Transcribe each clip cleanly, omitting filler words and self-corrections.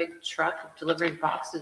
big truck delivering boxes.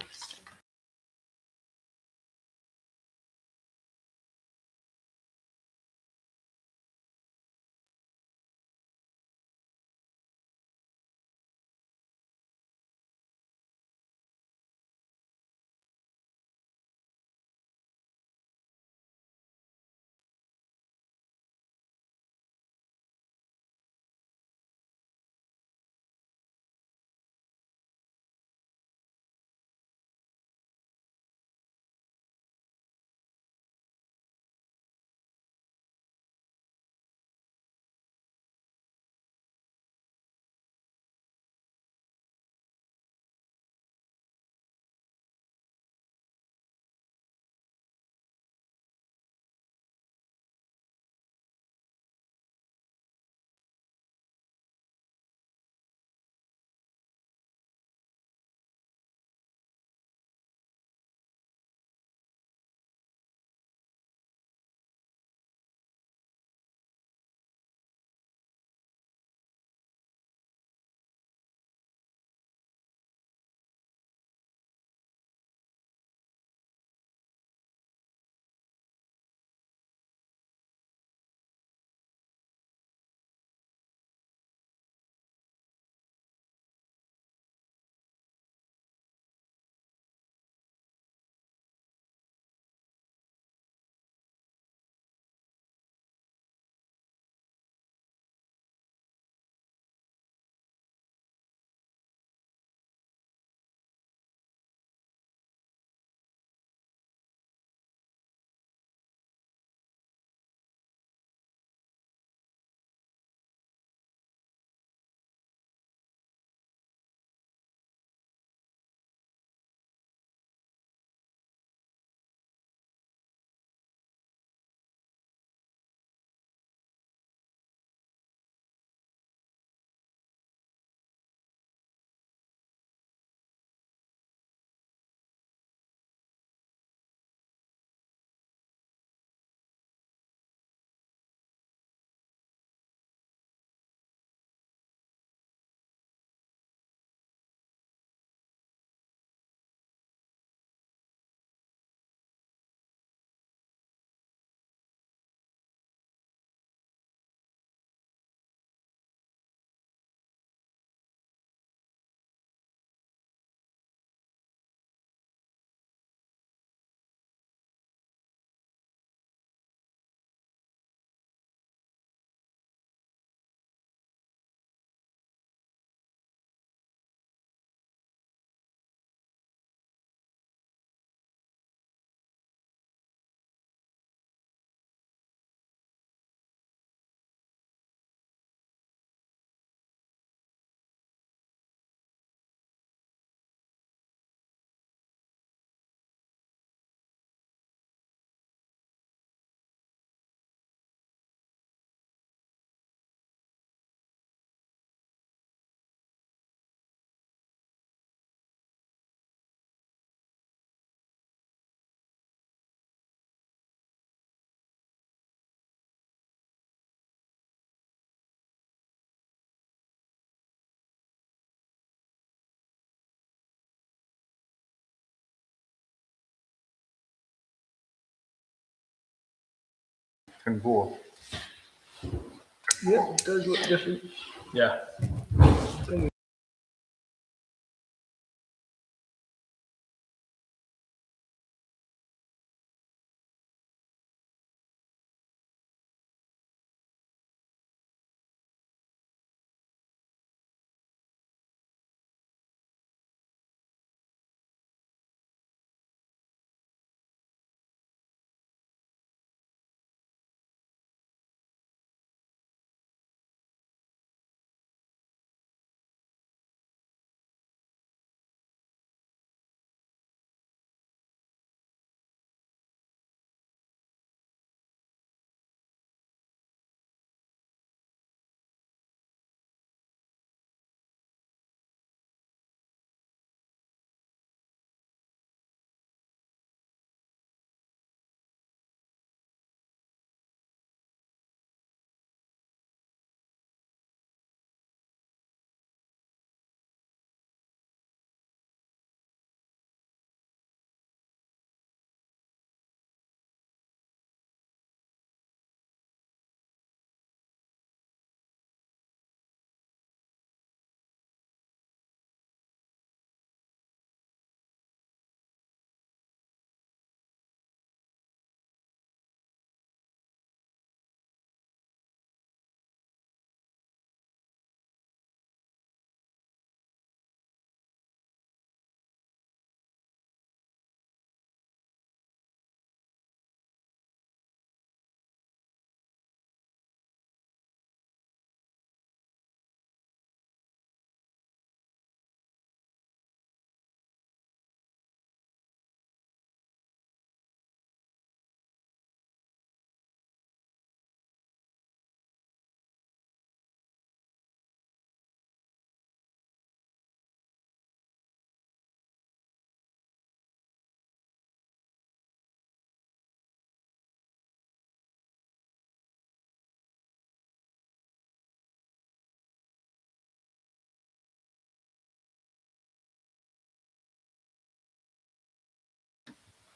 Ten voor. Yeah, it does look different. Yeah.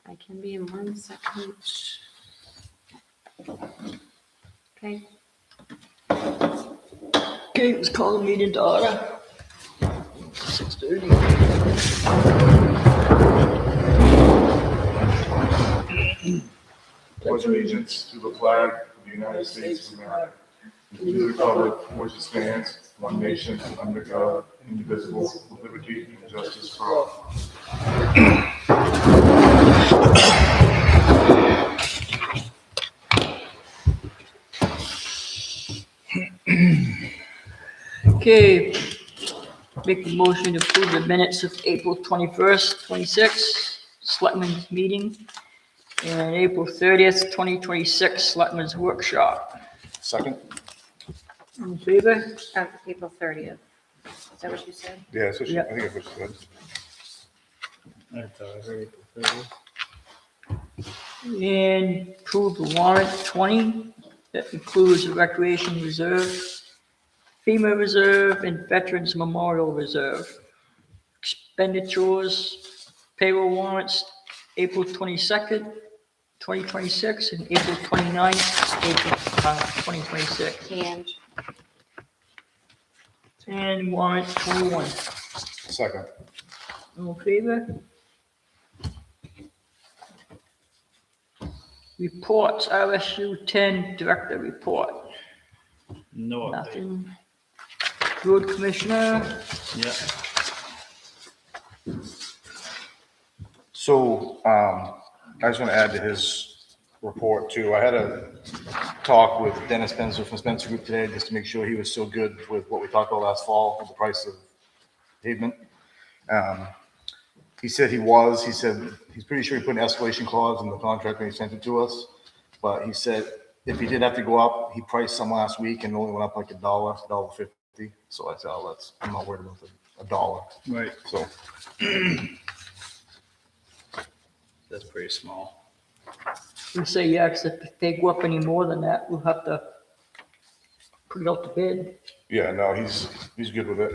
I can be in 1 second. Okay. Okay, let's call the meeting to order. 6:30. Pledge allegiance to the flag of the United States of America, and to the republic for which it stands, one nation, under God, indivisible, with liberty and justice for all. Okay, make a motion to approve the minutes of April 21st, 26th, Selectmen's meeting, and April 30th, 2026, Selectmen's workshop. Second? All in favor? April 30th. Is that what you said? Yeah, that's what she, Yeah. I think that's what she said. And approve the warrant 20, that includes the Recreation Reserve, FEMA Reserve, and Veterans Memorial Reserve. Expenditures, payroll warrants, April 22nd, 2026, and April 29th, April 2026. And warrant 21. Second. All in favor? Reports, RSU 10 Director Report. No update. Nothing. Road Commissioner, Yeah. So, I just want to add to his report too. I had a talk with Dennis Spencer from Spencer Group today, just to make sure he was still good with what we talked about last fall, with the price of pavement. He said he said he's pretty sure he put an escalation clause in the contract when he sent it to us. But he said if he did have to go up, he priced some last week and it only went up like $1.50. So I said, oh, I'm not worried about a dollar. Right. So, That's pretty small. we say yes, if they go up any more than that, we'll have to put it out to bid. yeah, no, he's good with it.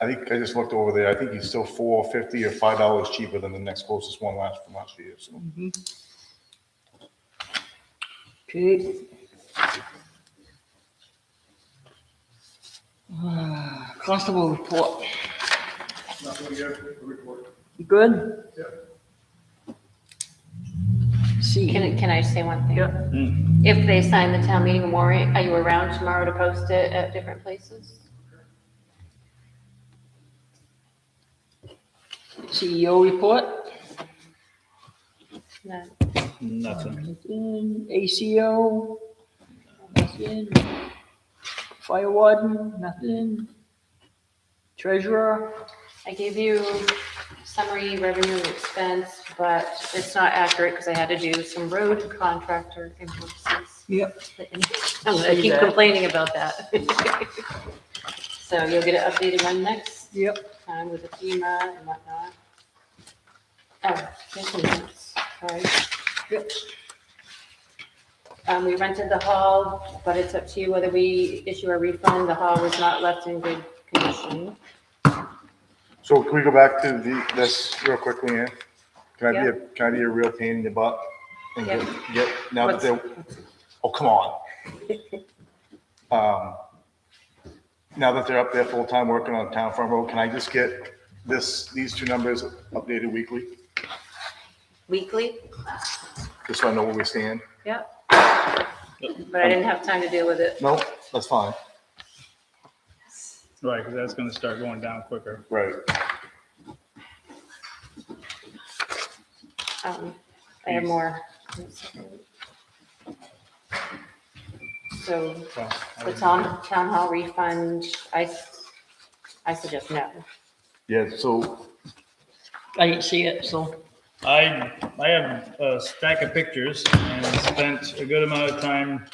I think I just looked over there. I think he's still $4.50 or $5 cheaper than the next closest one from last year. So. Okay. Constable report. Nothing yet, report. You good? Yeah. See. Can I say one thing? Yeah. If they sign the town meeting warrant, are you around tomorrow to post it at different places? CEO report. No. Nothing. Nothing. ACO. Nothing. Fire warden. Nothing. Treasurer. I gave you summary revenue and expense, but it's not accurate because I had to do some road contractor invoices. Yep. I'm gonna keep complaining about that. So you'll get an updated one next Yep. time with the FEMA and whatnot. Oh, here's some notes, sorry. Yep. We rented the hall, but it's up to you whether we issue a refund. The hall was not left in good condition. So can we go back to this real quickly, Ann? Can I be a real pain in the butt? And get now that they're, oh, come on. Now that they're up there full-time working on Town Farm Road, can I just get these two numbers updated weekly? Weekly? Just so I know where we stand? Yep. But I didn't have time to deal with it. No, that's fine. Right, because that's gonna start going down quicker. Right. I have more. So the town hall refund, I suggest no. Yeah, so, I didn't see it, so. I have a stack of pictures and spent a good amount of time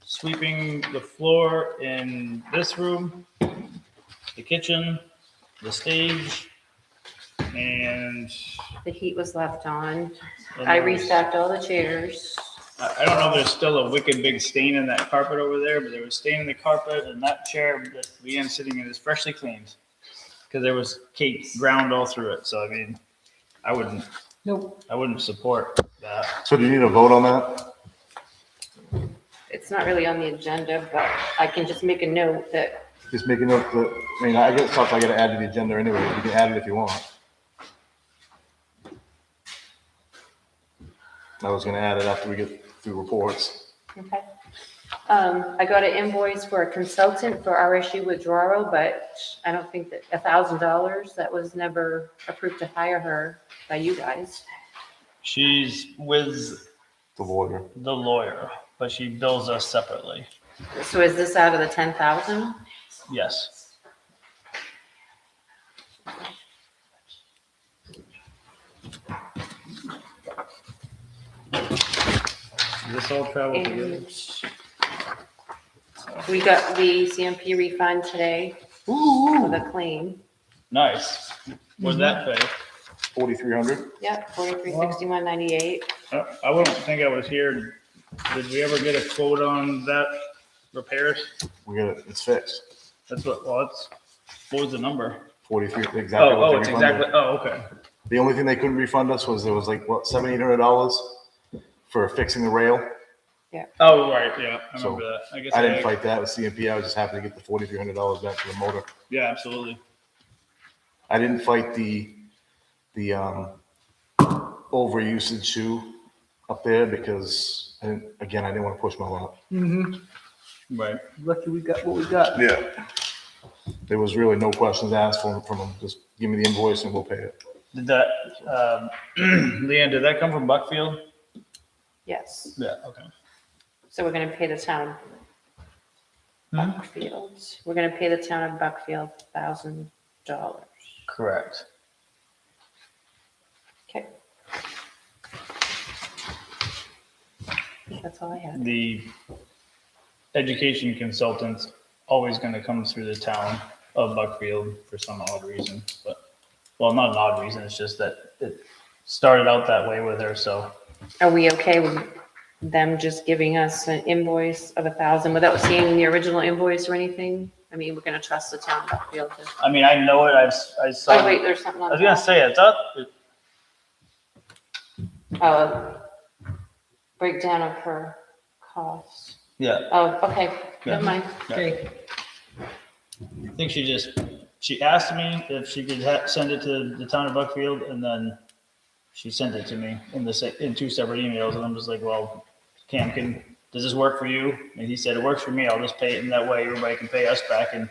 sweeping the floor in this room, the kitchen, the stage, and The heat was left on. and I there was- restacked all the chairs. I don't know if there's still a wicked big stain in that carpet over there, but there was stain in the carpet, and that chair that Leanne's sitting in is freshly cleaned. Because there was cake ground all through it, so I mean, Nope. I wouldn't support that. So do you need a vote on that? It's not really on the agenda, but I can just make a note that, Just make a note that, I mean, I get stuff I gotta add to the agenda anyway. You can add it if you want. I was gonna add it after we get through reports. okay. I got an invoice for a consultant for RSU withdrawal, but I don't think that $1,000, that was never approved to hire her by you guys. She's with The lawyer. the lawyer, but she bills us separately. So is this out of the 10,000? Yes. Does this all travel together? And we got the CMP refund today for Ooh, the claim. nice. What'd that pay? 4,300? Yep, 4361.98. I wouldn't think I was here. Did we ever get a quote on that repairs? We got it, it's fixed. That's what was the number? 43, exactly. what they It's refunded. exactly, okay. The only thing they couldn't refund us was there was like, what, $700-800 for fixing the rail. Oh, right, yeah, I So, remember that. I guess I didn't fight that with CMP. I was just happy to get the $4,300 back for the motor. Yeah, absolutely. I didn't fight the overusage too up there because I didn't want to push my luck. Right. Lucky we got what we got. Yeah. There was really no questions asked from them. Just give me the invoice and we'll pay it. Did that, Leanne, did that come from Buckfield? Yes, Yeah, okay. so we're gonna pay the town of Buckfield. We're gonna pay the town of Buckfield $1,000. Correct. Okay. That's all I had. The education consultant's always gonna come through the town of Buckfield for some odd reason, but, well, not an odd reason, it's just that it started out that way with her, so. Are we okay with them just giving us an invoice of 1,000 without seeing the original invoice or anything? I mean, we're gonna trust the town of Buckfield to, I mean, I know it, I saw. oh wait, there's something I on was gonna top. say, it's up, Oh, breakdown of her costs. yeah, Oh, okay, never mind. Okay, I think she asked me if she could send it to the town of Buckfield, and then she sent it to me in two separate emails, and I'm just like, well, Cam, does this work for you? And he said, it works for me, I'll just pay it in that way, everybody can pay us back, and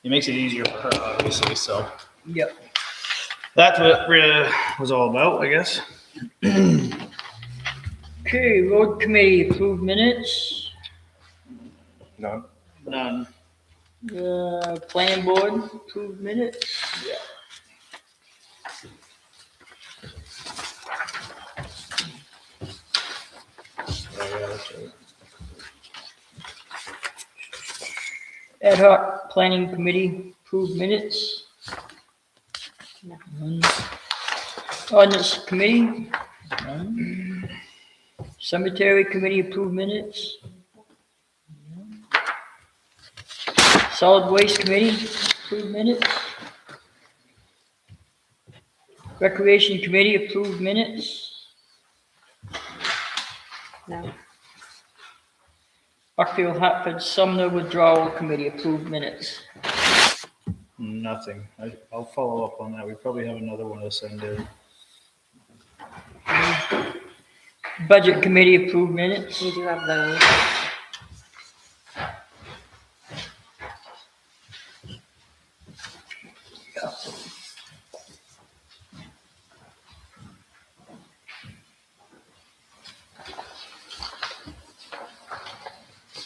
it makes it easier for her, obviously, so. yep. That's what it was all about, I guess. Okay, road committee approved minutes. None. None. Planning board approved minutes. Ad hoc planning committee approved minutes. No. None. Ordinance committee. None. Cemetery committee approved minutes. Solid waste committee approved minutes. Recreation committee approved minutes. No, Buckfield Hartford Sumner Withdrawal Committee approved minutes. Nothing. I'll follow up on that. We probably have another one to send in. Budget committee approved minutes. we do have those.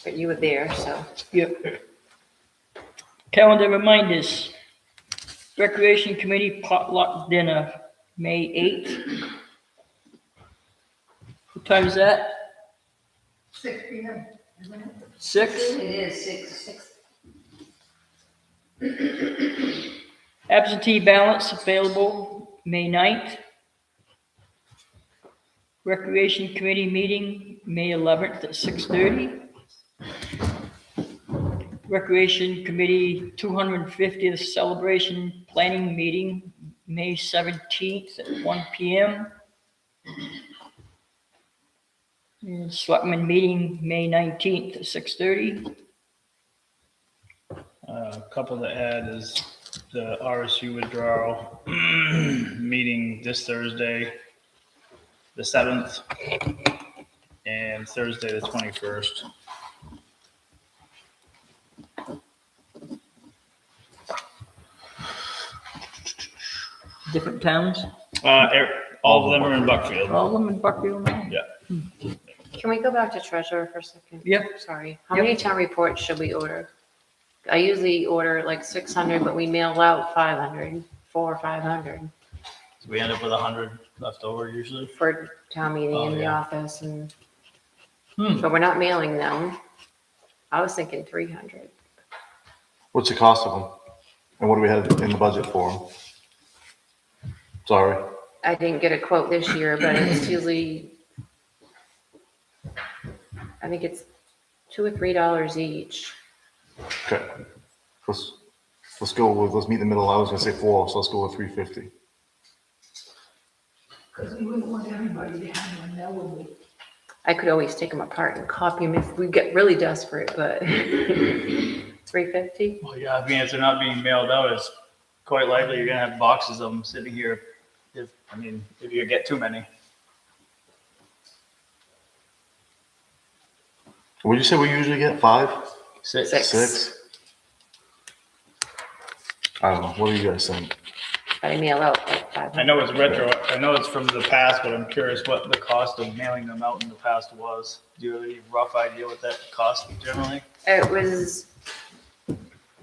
But you were there, so. Yep. Calendar reminders. Recreation committee potluck dinner, May 8th. What time is that? 6 p.m., isn't it? 6? It is 6. Absentee ballots available May 9th. Recreation Committee meeting, May 11th at 6:30. Recreation Committee 250th Celebration Planning Meeting, May 17th at 1 PM. And Selectmen meeting, May 19th at 6:30. A couple to add is the RSU withdrawal meeting this Thursday, the 7th, and Thursday, the 21st. Different towns. All of them are in Buckfield. All of them in Buckfield now? Yeah. Can we go back to treasurer for a second? Yep. Sorry. How many town reports should we order? I usually order like 600, but we mail out 500, 400 or 500 So we end up with 100 left over usually. for town meeting Oh, in the yeah. office and, Hmm. but we're not mailing them. I was thinking 300. What's the cost of them? And what do we have in the budget for them? Sorry. I didn't get a quote this year, but it's usually, I think it's $2 or $3 each. Okay. Let's go with, let's meet in the middle. I was gonna say 4, so let's go with 350. Because we wouldn't want everybody to have one, that would we? I could always take them apart and copy them if we get really desperate, but 350? Well, yeah, I mean, if they're not being mailed out, it's quite likely you're gonna have boxes of them sitting here. If you get too many. What'd you say we usually get? 5? Six. 6? I don't know. What do you guys think? But I mail out like 500. I know it's retro, I know it's from the past, but I'm curious what the cost of mailing them out in the past was. Do you have any rough idea what that cost generally? It was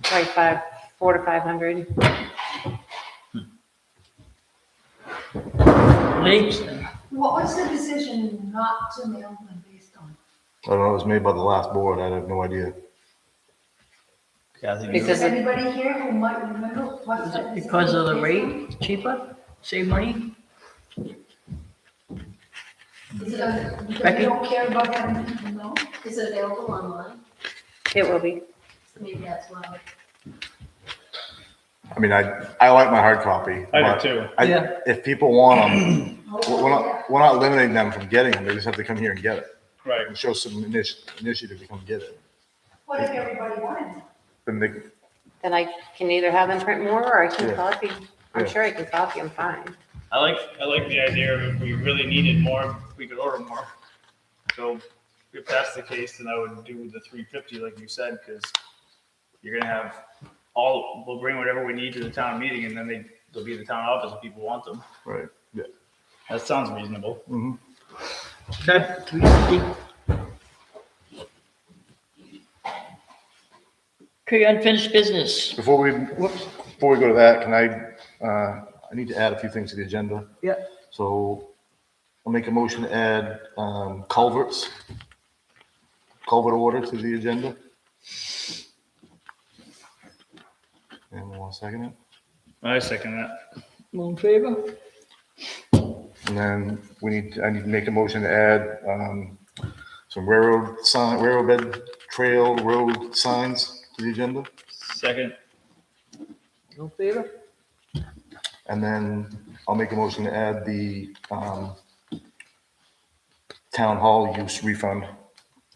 probably 400 to 500. Lee? What was the decision not to mail them based on? I don't know. It was made by the last board. I have no idea. Kathy, Because Is anybody here who might remember what Is that it decision because of the was based on? rate cheaper? Save money? Is it because Becky? they don't care about having people know? Is it available online? It will be. So maybe that's why. I mean, I like my hard copy. I but do too. Yeah. If people want them, Oh, we're not limiting them from getting them. They just have to come here and get it. Right. And show some initiative to come get it. What if everybody wanted them? Then they, Then I can either have them print more or I can Yeah. copy. I'm Yeah. sure I can copy them fine. I like the idea of if we really needed more, we could order more. So if that's the case, then I would do the 350 like you said, because you're gonna have we'll bring whatever we need to the town meeting and then they'll be in the town office if people want them. right. Yeah. That sounds reasonable. Mm-hmm. Okay, 350. Okay, unfinished business. Before we Whoops. go to that, can I need to add a few things to the agenda. Yeah. So I'll make a motion to add culvert order to the agenda. And 1 second. I second that. All in favor? And then I need to make a motion to add some railroad bed trail road signs to the agenda. Second. All in favor? And then I'll make a motion to add the town hall use refund to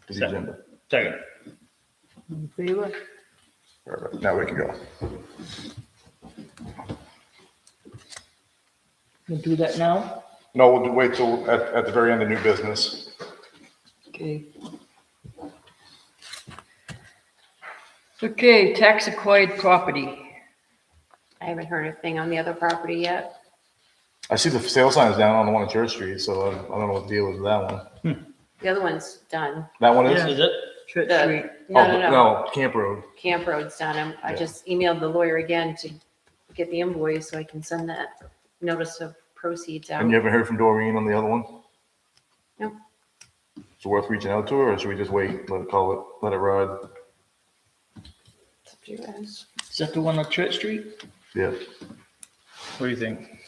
the Second. agenda. Second. All in favor? Perfect. Now we can go. We'll do that now? No, we'll wait till at the very end of new business. Okay. Okay, tax acquired property. I haven't heard a thing on the other property yet. I see the sale signs down on the one on Church Street, so I don't know what the deal is with that one. The other one's done. That one is? Yeah. Is it? Church The- Street. No, Camp Road. Camp Road's done. I Yeah. just emailed the lawyer again to get the invoice so I can send that notice of proceeds out. And you haven't heard from Doreen on the other one? No. Is it worth reaching out to her, or should we just wait, let it ride? It's up to you guys. Is that the one on Church Street? Yeah, What do you think?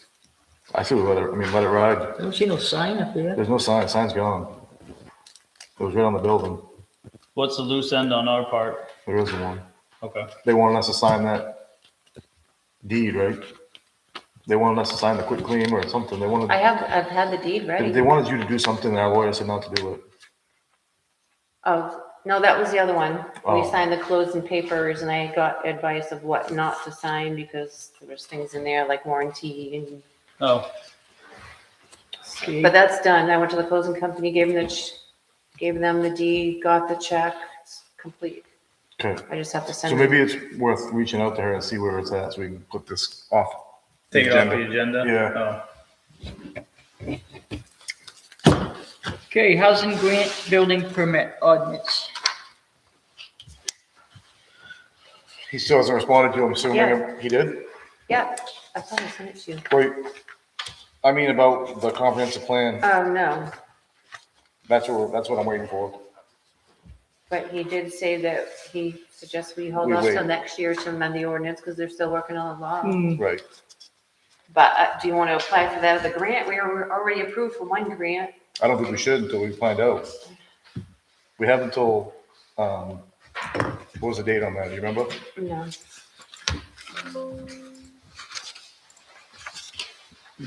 I say we let it ride. I don't see no sign up there. There's no sign, sign's gone. It was right on the building. What's the loose end on our part? There isn't one. Okay. They wanted us to sign that deed, right? They wanted us to sign the quick claim or something. I've had the deed ready. They wanted you to do something and our lawyer said not to do it. Oh, no, that was the other one. We Oh. signed the closing papers and I got advice of what not to sign because there was things in there like warranty and, Oh, Okay. but that's done. I went to the closing company, gave them the deed, got the check, it's complete. Okay. I just have to So send maybe them. it's worth reaching out to her and see where it's at so we can put this off. take it off the agenda? Yeah. Oh. Okay, housing grant building permit ordinance. He still hasn't responded to him, assuming Yeah. he did? Yeah, I thought I sent it to you. Wait, I mean about the comprehensive plan. Oh, no, That's what I'm waiting for. but he did say that he suggests we hold We off till wait. next year to amend the ordinance because they're still working on the law. Right. But do you want to apply for that as a grant? We were already approved for one grant. I don't think we should until we find out. We have until, what was the date on that? Do you remember? No.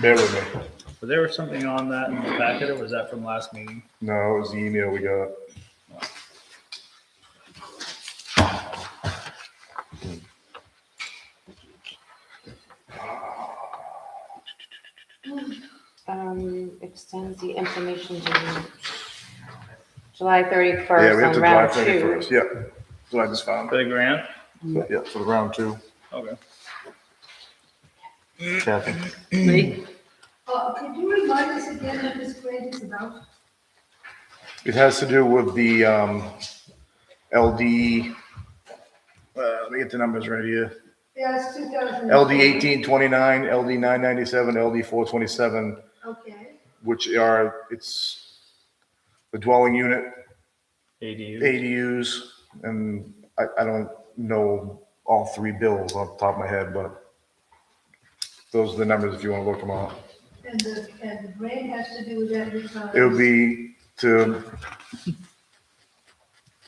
Bear with me. Was there something on that in the packet, or was that from last meeting? No, it was the email we got. Extends the information to July Yeah, 31st we have on to July round 2. 31st. Yeah. So I just found For it. the grant? Yeah, for the round 2. Okay. Kathy. Lee? Could you remind us again what this grant is about? It has to do with the LD, let me get the numbers right here. Yeah, it's 2000. LD 1829, LD 997, LD 427, Okay, which are, it's the dwelling unit, ADU. ADUs, and I don't know all 3 bills off the top of my head, but those are the numbers if you want to look them up. and the grant has to do with that because. It would be to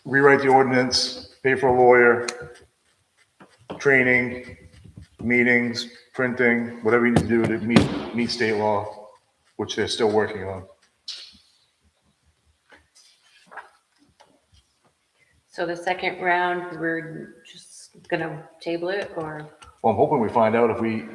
rewrite the ordinance, pay for a lawyer, training, meetings, printing, whatever you need to do to meet state law, which they're still working on. So the second round, we're just gonna table it or? Well, I'm hoping we find out if we,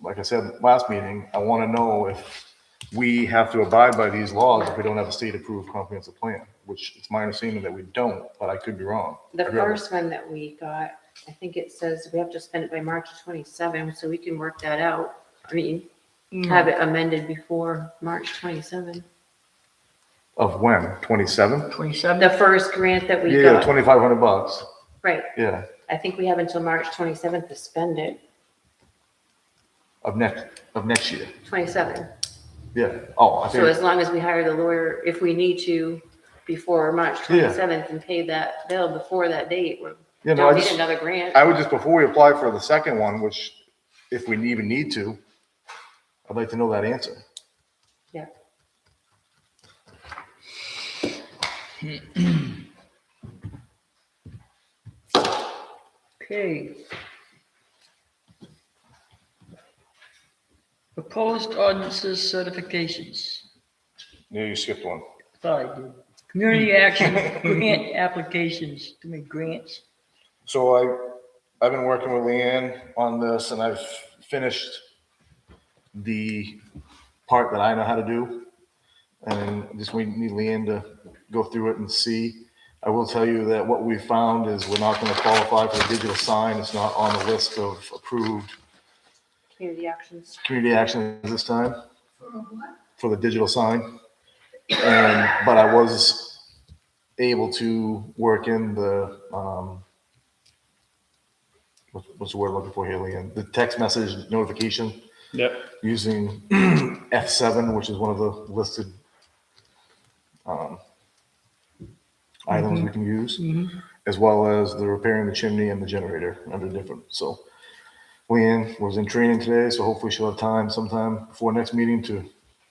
like I said last meeting, I want to know if we have to abide by these laws if we don't have a state-approved comprehensive plan, which it's my understanding that we don't, but I could be wrong. The I'd rather- first one that we got, I think it says we have to spend it by March 27, so we can work that out. I mean, have it amended before March 27. Of when? 27? 27? The first grant that we Yeah, got, $2,500. right, Yeah, I think we have until March 27th to spend it, of next year. 27. Yeah. Oh, I So think, as long as we hire the lawyer, if we need to, before March Yeah. 27th and pay that bill before that date, we you know, don't need another grant. I would just, before we apply for the second one, which if we even need to, I'd like to know that answer. Yeah. Okay. Proposed ordinances certifications. Yeah, you skipped one. Thought I did. Community action grant applications, too many grants. So I've been working with Leanne on this and I've finished the part that I know how to do. And just we need Leanne to go through it and see. I will tell you that what we found is we're not going to qualify for the digital sign. It's not on the list of approved Community actions. community actions this time For a what? for the digital sign. But I was able to work in the, what's the word I'm looking for here, Leanne? The text message notification Yep. using F7, which is one of the listed items we can use, as well as the repairing the chimney and the generator under different. So Leanne was in training today, so hopefully she'll have time sometime before next meeting to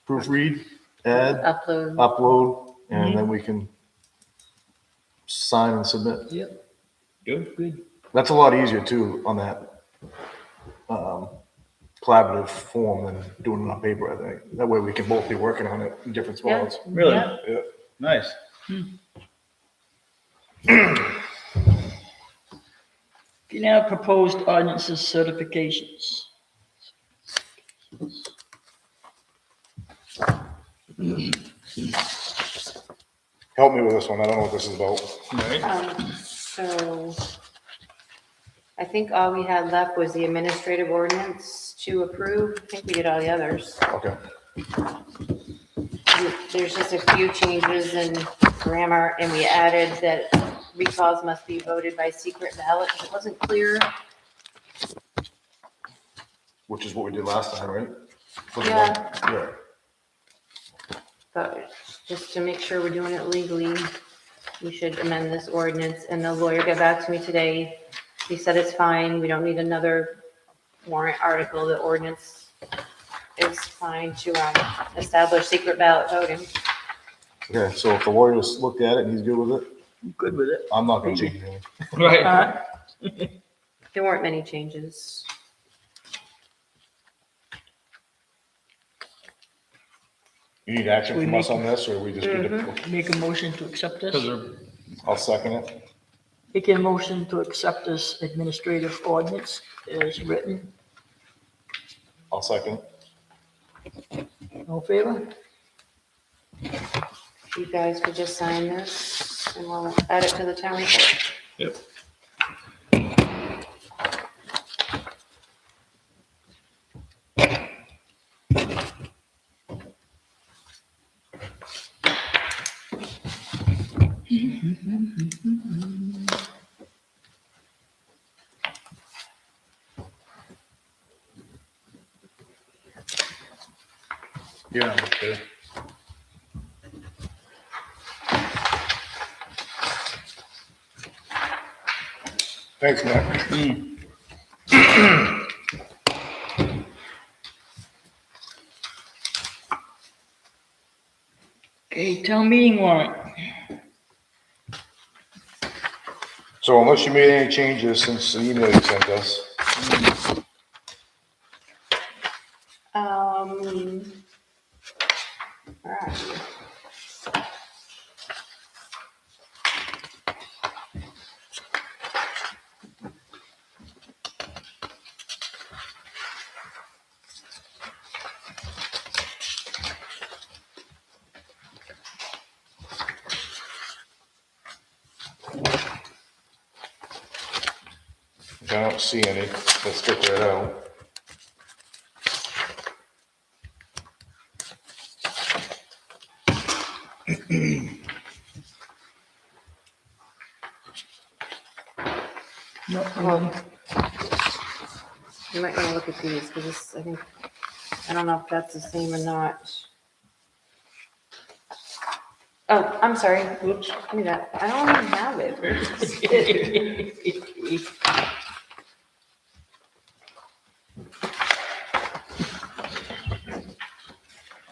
proofread, add, upload, and then we can sign and submit. Good. Good. That's a lot easier too on that collaborative form than doing it on paper, I think. That way we can both be working on it in different Yeah. spots. Really? Yeah. Yeah. Nice. Okay, now proposed ordinances certifications. Help me with this one. I don't know what this is about. Right? So I think all we had left was the administrative ordinance to approve. I think we did all the others. Okay. There's just a few changes in grammar, and we added that recalls must be voted by secret ballot. It wasn't clear. Which is what we did last time, right? Was it Yeah. one? Yeah. But just to make sure we're doing it legally, we should amend this ordinance. And the lawyer got back to me today. He said it's fine. We don't need another warrant article. The ordinance is fine to establish secret ballot voting. Okay, so if the lawyer's looked at it and he's good with it, I'm good with it. I'm not gonna change anything. Right. There weren't many changes. You need action We from us make- on this, or we just need to, Make a motion to accept this. Because they're I'll second it. Make a motion to accept this administrative ordinance as written. I'll second it. All in favor? You guys could just sign this and we'll add it to the town report. Yep. Yeah, okay. Thanks, Nick. Okay, town meeting warrant. So unless you made any changes since the email you sent us, Where are you? I don't see any. Let's check that out. No, You might want to look at these because this, I think, I don't know if that's the same or not. Oh, I'm sorry. Whoops. Give me that. I don't even have it.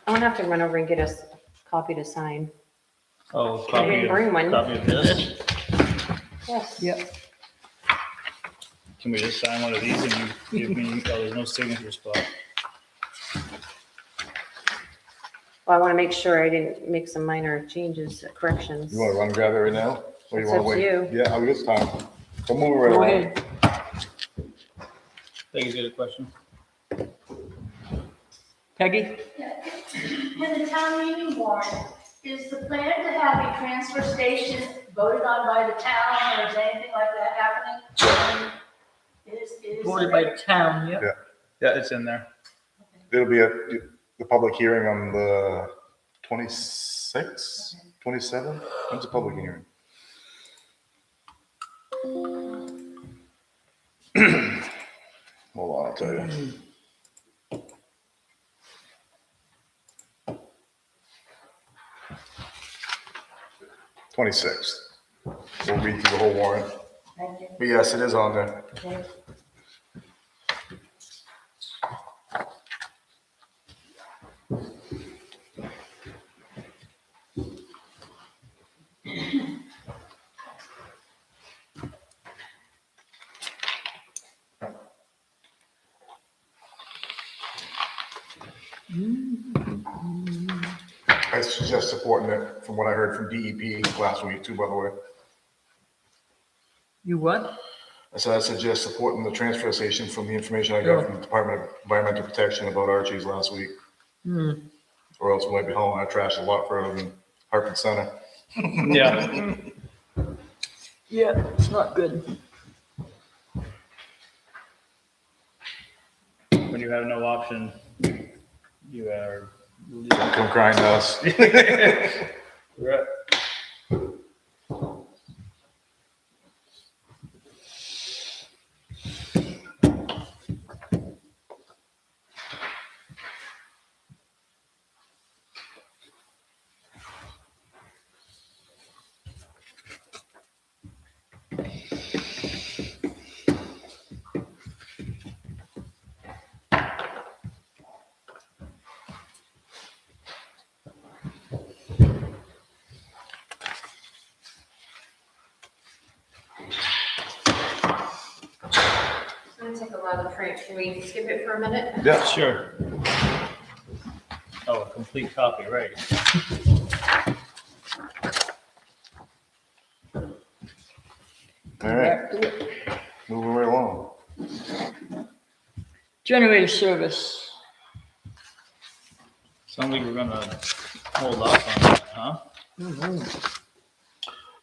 I'm gonna have to run over and get us a copy to sign. Oh, I copy didn't bring of, one. copy of this? Yes. Yep. Can we just sign one of these and you give me, oh, there's no signature spot. Well, I want to make sure I didn't make some minor changes, corrections. You wanna run and grab it right now? Or you It's wanna up to wait? you. Yeah, I'll give it time. We'll move it right Go along. ahead. Peggy's got a question. Peggy? In the town meeting warrant, is the plan to have a transfer station voted on by the town, or is anything like that happening? Is Voted by the town, yep. Yeah, it's in there. It'll be at the public hearing on the 26th, 27th? When's the public hearing? Hold on, I'll tell you. '26th. We'll read through the whole warrant. But yes, it is on there. I suggest supporting it from what I heard from DEP last week too, by the way. You what? I said I suggest supporting the transfer station from the information I got from the Department of Environmental Protection about Archie's last week. Or else we might be hauling our trash a lot further than Harpeth Center. Yeah. Yeah, it's not good. When you have no option, you are. Come crying to us. Right. It's gonna take a lot of print. Can we skip it for a minute? Yeah. Sure. Oh, a complete copy, right. All right, moving right along. Generator service. Sounds like we're gonna hold off on that, huh?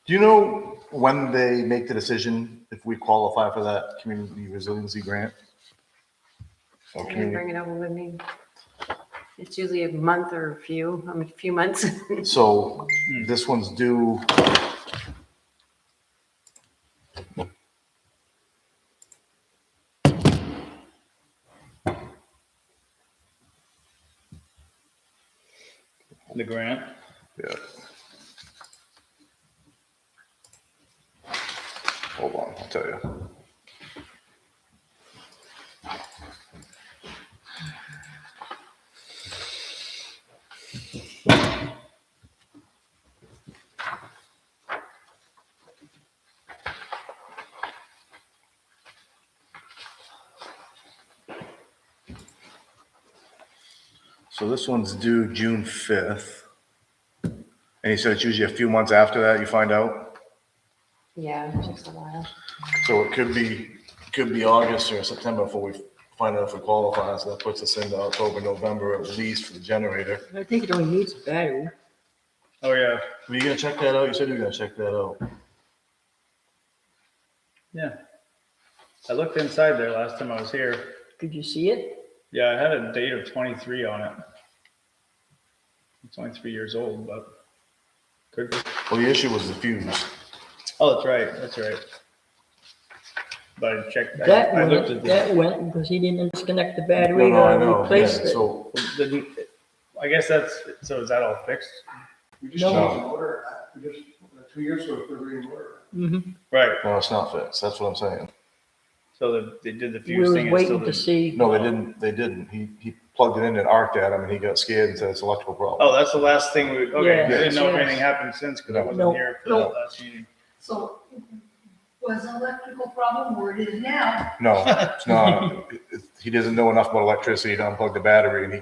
Do you know when they make the decision if we qualify for that community resiliency grant? Or I didn't community, bring it over with me. It's usually a month or a few months. so this one's due. The grant. Yeah. Hold on, I'll tell you. So this one's due June 5th. And he said it's usually a few months after that you find out. Yeah, it takes a while. So it could be August or September before we find out if we qualify. So that puts us into October, November at least for the generator. I think it only needs a battery. Oh, yeah. Were you gonna check that out? You said you were gonna check that out. Yeah. I looked inside there last time I was here. Could you see it? Yeah, it had a date of 23 on it. It's only 3 years old, but could be. Well, the issue was the fuse. Oh, that's right. That's right. But I checked. That I looked at went, the. that went because he didn't disconnect the battery No, I to know. replace Yeah, it. so Didn't, I guess that's. So is that all fixed? We just No. changed the motor, we just, 2 years ago, put a new motor. Mhm. Right. no, it's not fixed. That's what I'm saying. So they did the We fuse was thing. And still waiting to see. No, they didn't. They didn't. He plugged it in and arced at him, and he got scared and said it's an electrical problem. Oh, that's the last thing we. Okay. Yeah, I didn't know if yes. anything happened since because I wasn't No, here for no. that last meeting. So was an electrical problem where it is now? No, it's not. He doesn't know enough about electricity to unplug the battery, and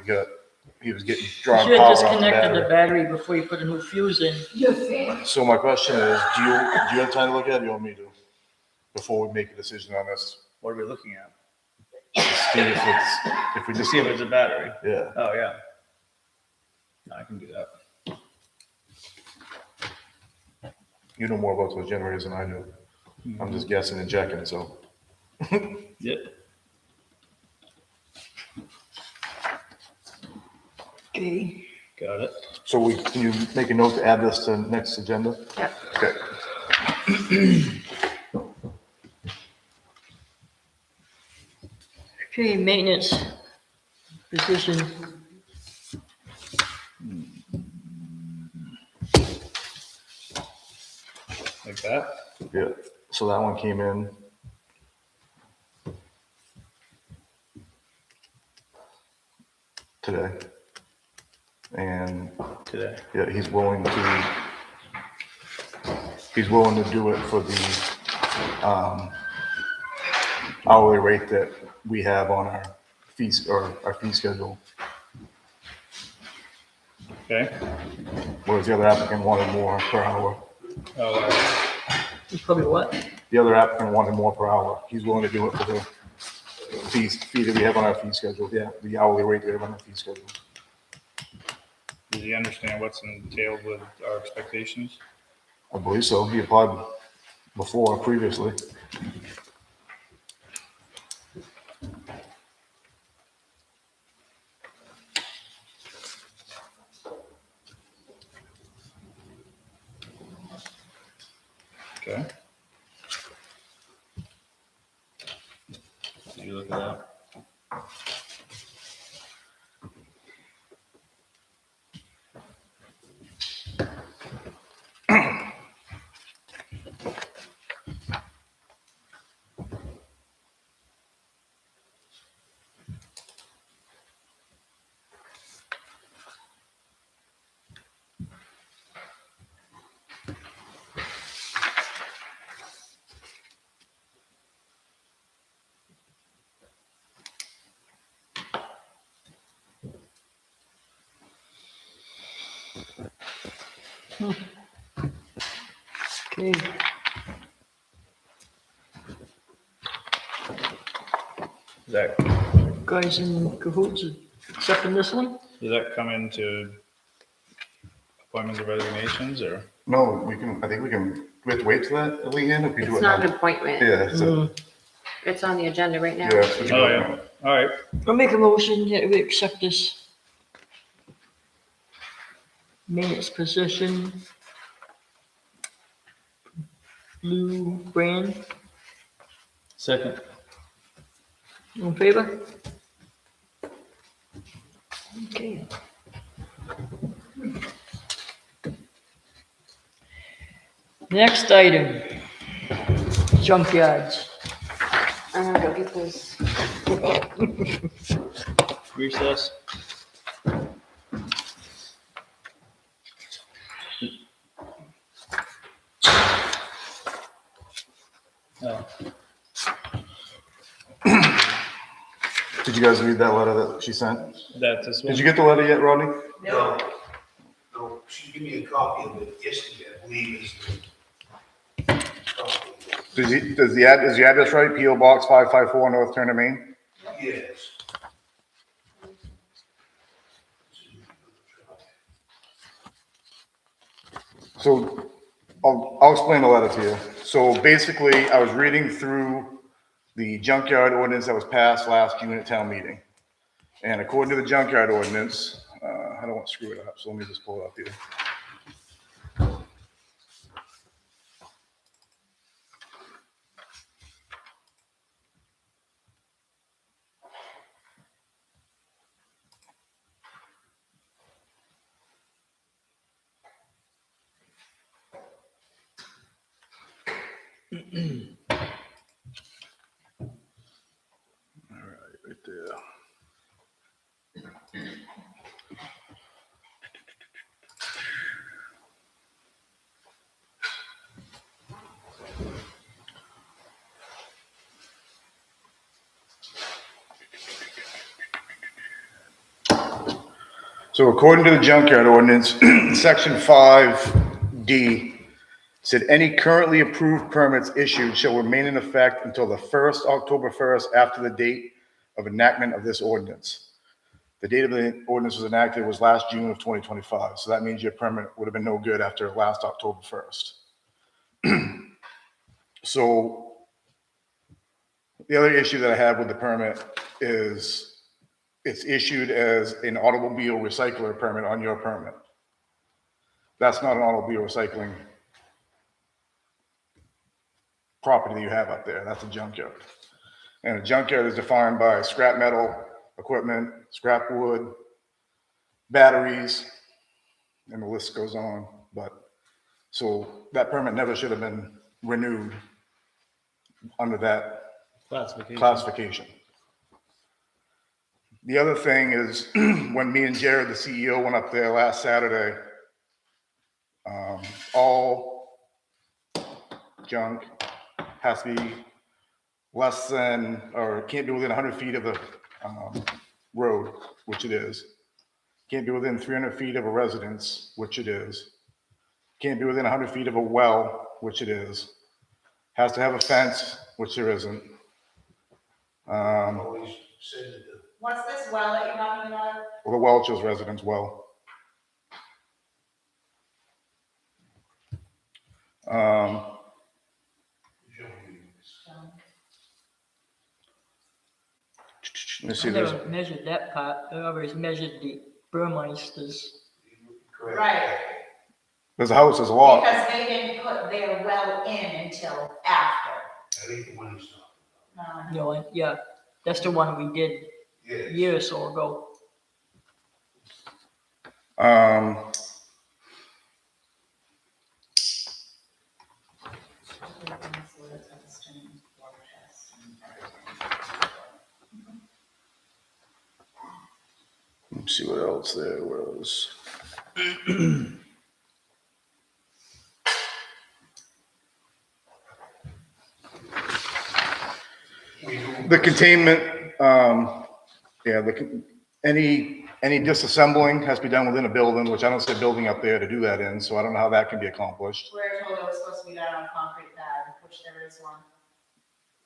he was getting You drawing should power have off the disconnected the battery. battery before you put a new fuse in. You're saying? So my question is, do you have time to look at it? Or you want me to before we make a decision on this? What are we looking at? See if we To just see if there's a battery. yeah. Oh, yeah. I can do that. You know more about those generators than I do. I'm just guessing and checking. So Yep. Okay. Got it. can you make a note to add this to next agenda? Yeah. Okay. Okay, maintenance position. Like that. Yeah. So that one came in. Today. And Today. yeah, he's willing to do it for the hourly rate that we have on our fees or our fee schedule. Okay. Whereas the other applicant wanted more per hour. Oh, It's probably what? The other applicant wanted more per hour. He's willing to do it for the fee that we have on our fee schedule. Yeah, the hourly rate we have on our fee schedule. does he understand what's entailed with our expectations? I believe so. He applied before, previously. Okay. Did you look at that? Okay. Does that, Guys in cahoots accepting this one? does that come into appointments or resignations or? No, I think we have to wait till that, Leanne, if we do It's it not an now. appointment. Yeah, so, It's on the agenda right now. yeah. so we can do Oh, it yeah. now. All right. I'll make a motion that we accept this maintenance position. Blue brand, Second. all in favor? Okay. Next item, junkyards. I'm gonna go get this. Recess. Oh, Did you guys read that letter that she sent? that's this one? Did you get the letter yet, Rodney? No, no, she gave me a copy of it yesterday, I believe is the copy. Is the address right? P.O. Box 554, North Turner, Maine? Yes. So I'll explain the letter to you. So basically, I was reading through the junkyard ordinance that was passed last June at town meeting. And according to the junkyard ordinance, I don't want to screw it up, so let me just pull it up here. All right, right there. So according to the junkyard ordinance, section 5D said any currently approved permits issued shall remain in effect until the first October 1st after the date of enactment of this ordinance. The date of the ordinance was enacted was last June of 2025. So that means your permit would have been no good after last October 1st. So the other issue that I have with the permit is it's issued as an automobile recycler permit on your permit. That's not an automobile recycling property that you have up there. That's a junkyard. And a junkyard is defined by scrap metal equipment, scrap wood, batteries, and the list goes on. But so that permit never should have been renewed under that Classification. classification. The other thing is when me and Jared, the CEO, went up there last Saturday, all junk has to be less than, or can't be within 100 feet of the road, which it is. Can't be within 300 feet of a residence, which it is. Can't be within 100 feet of a well, which it is. Has to have a fence, which there isn't. Always said that the What's this well that you're talking about? Well, the Welch's residence well. Let me see, I there's, never measured that part, I always measured the Burmeisters. correct. Right. there's a house, there's a lot. Because they didn't put their well in until after. I think the one he's talking You know, yeah, that's the one we did about. a Yes. year or so ago. Let's see what else there was. We do. The containment, yeah, any disassembling has to be done within a building, which I don't see a building up there to do that in, so I don't know how that can be accomplished. We're told it was supposed to be done on concrete pad, which there is one.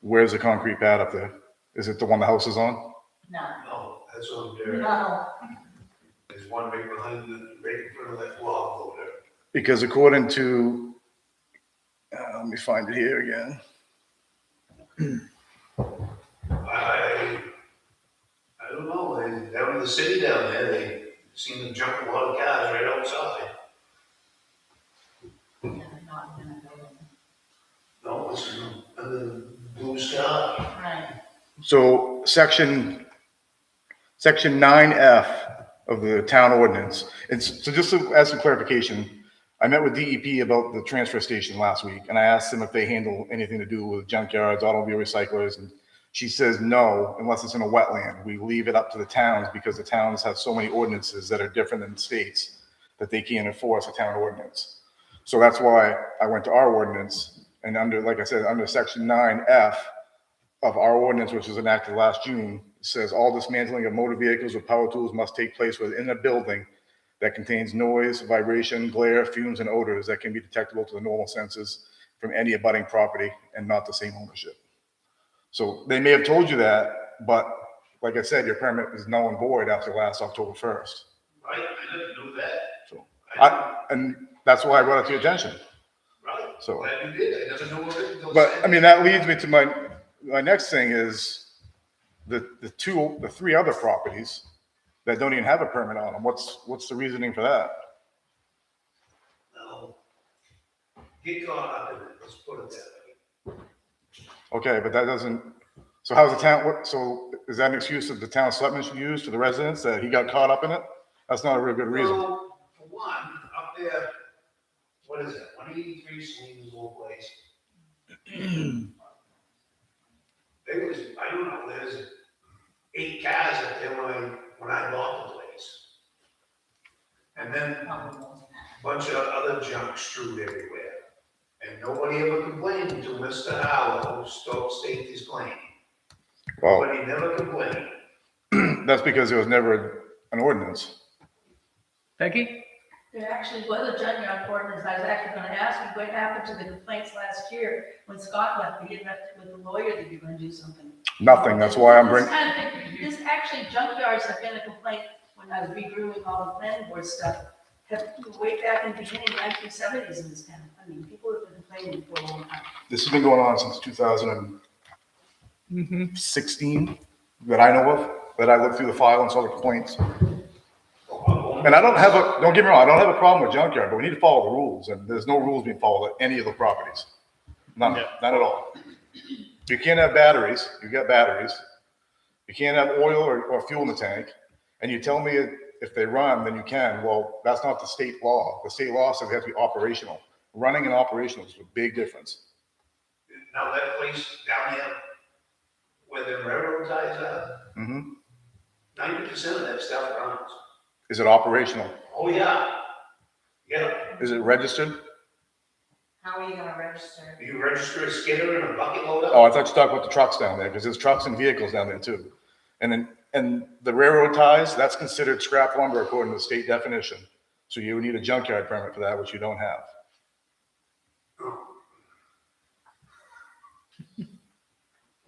Where's the concrete pad up there? Is it the one the house is on? No. No, that's on there. No. There's one right behind right in front of that wall over there. Because according to, let me find it here again. I don't know, down in the city down there, they seem to jump a lot of cars right outside. No, this is under blue sky. Right. So section 9F of the town ordinance, so just to add some clarification, I met with DEP about the transfer station last week, and I asked them if they handle anything to do with junkyards, automobile recyclers, and she says no, unless it's in a wetland. We leave it up to the towns because the towns have so many ordinances that are different than states that they can't enforce a town ordinance. So that's why I went to our ordinance, and under, like I said, under section 9F of our ordinance, which was enacted last June, it says all dismantling of motor vehicles or power tools must take place within a building that contains noise, vibration, glare, fumes, and odors that can be detectable to the normal senses from any abutting property and not the same ownership. So they may have told you that, but like I said, your permit is null and void after last October 1st. Right, I didn't know that. So, and that's why I brought it to your attention. Right, So, glad you did, I never know what it was. but I mean, that leads me to my next thing is the three other properties that don't even have a permit on them. What's the reasoning for that? No. Get caught up in it, let's put it that way. Okay, but that doesn't, so how's the town, so is that an excuse that the town selectmen should use to the residents that he got caught up in it? That's not a real good reason. Well, for one, up there, what is it, 183 Swings Old Place? There was, I don't know, there's 8 cars up there when I bought the place. And then a bunch of other junk strewed everywhere. And nobody ever complained until Mr. Harlow staked his claim. Well, Nobody never complained. that's because there was never an ordinance. Becky? There actually was a junkyard ordinance. I was actually gonna ask you what happened to the complaints last year when Scott left. We had left it with the lawyer that you were gonna do something. Nothing, that's why I'm This bringing, kind of thing- This actually junkyards have been a complaint when I was reviewing all the planning board stuff. Have way back in the beginning, 1970s in this town. I mean, people have been complaining for a long time. this has been going on since 2016 that I know of, that I looked through the file and saw the complaints. And I don't get me wrong, I don't have a problem with junkyard, but we need to follow the rules, and there's no rules being followed at any of the properties. None, Yeah. none at all. You can't have batteries, you got batteries. You can't have oil or fuel in the tank, and you tell me if they run, then you can. Well, that's not the state law. The state law says they have to be operational. Running and operational is a big difference. Now that place down there where the railroad ties are, 90% of that stuff runs. Is it operational? Oh, yeah. Yeah, Is it registered? How are you gonna register? you register a skidder and a bucket loader? Oh, I thought you talked about the trucks down there, because there's trucks and vehicles down there too. And then and the railroad ties, that's considered scrap lumber according to the state definition. So you would need a junkyard permit for that, which you don't have.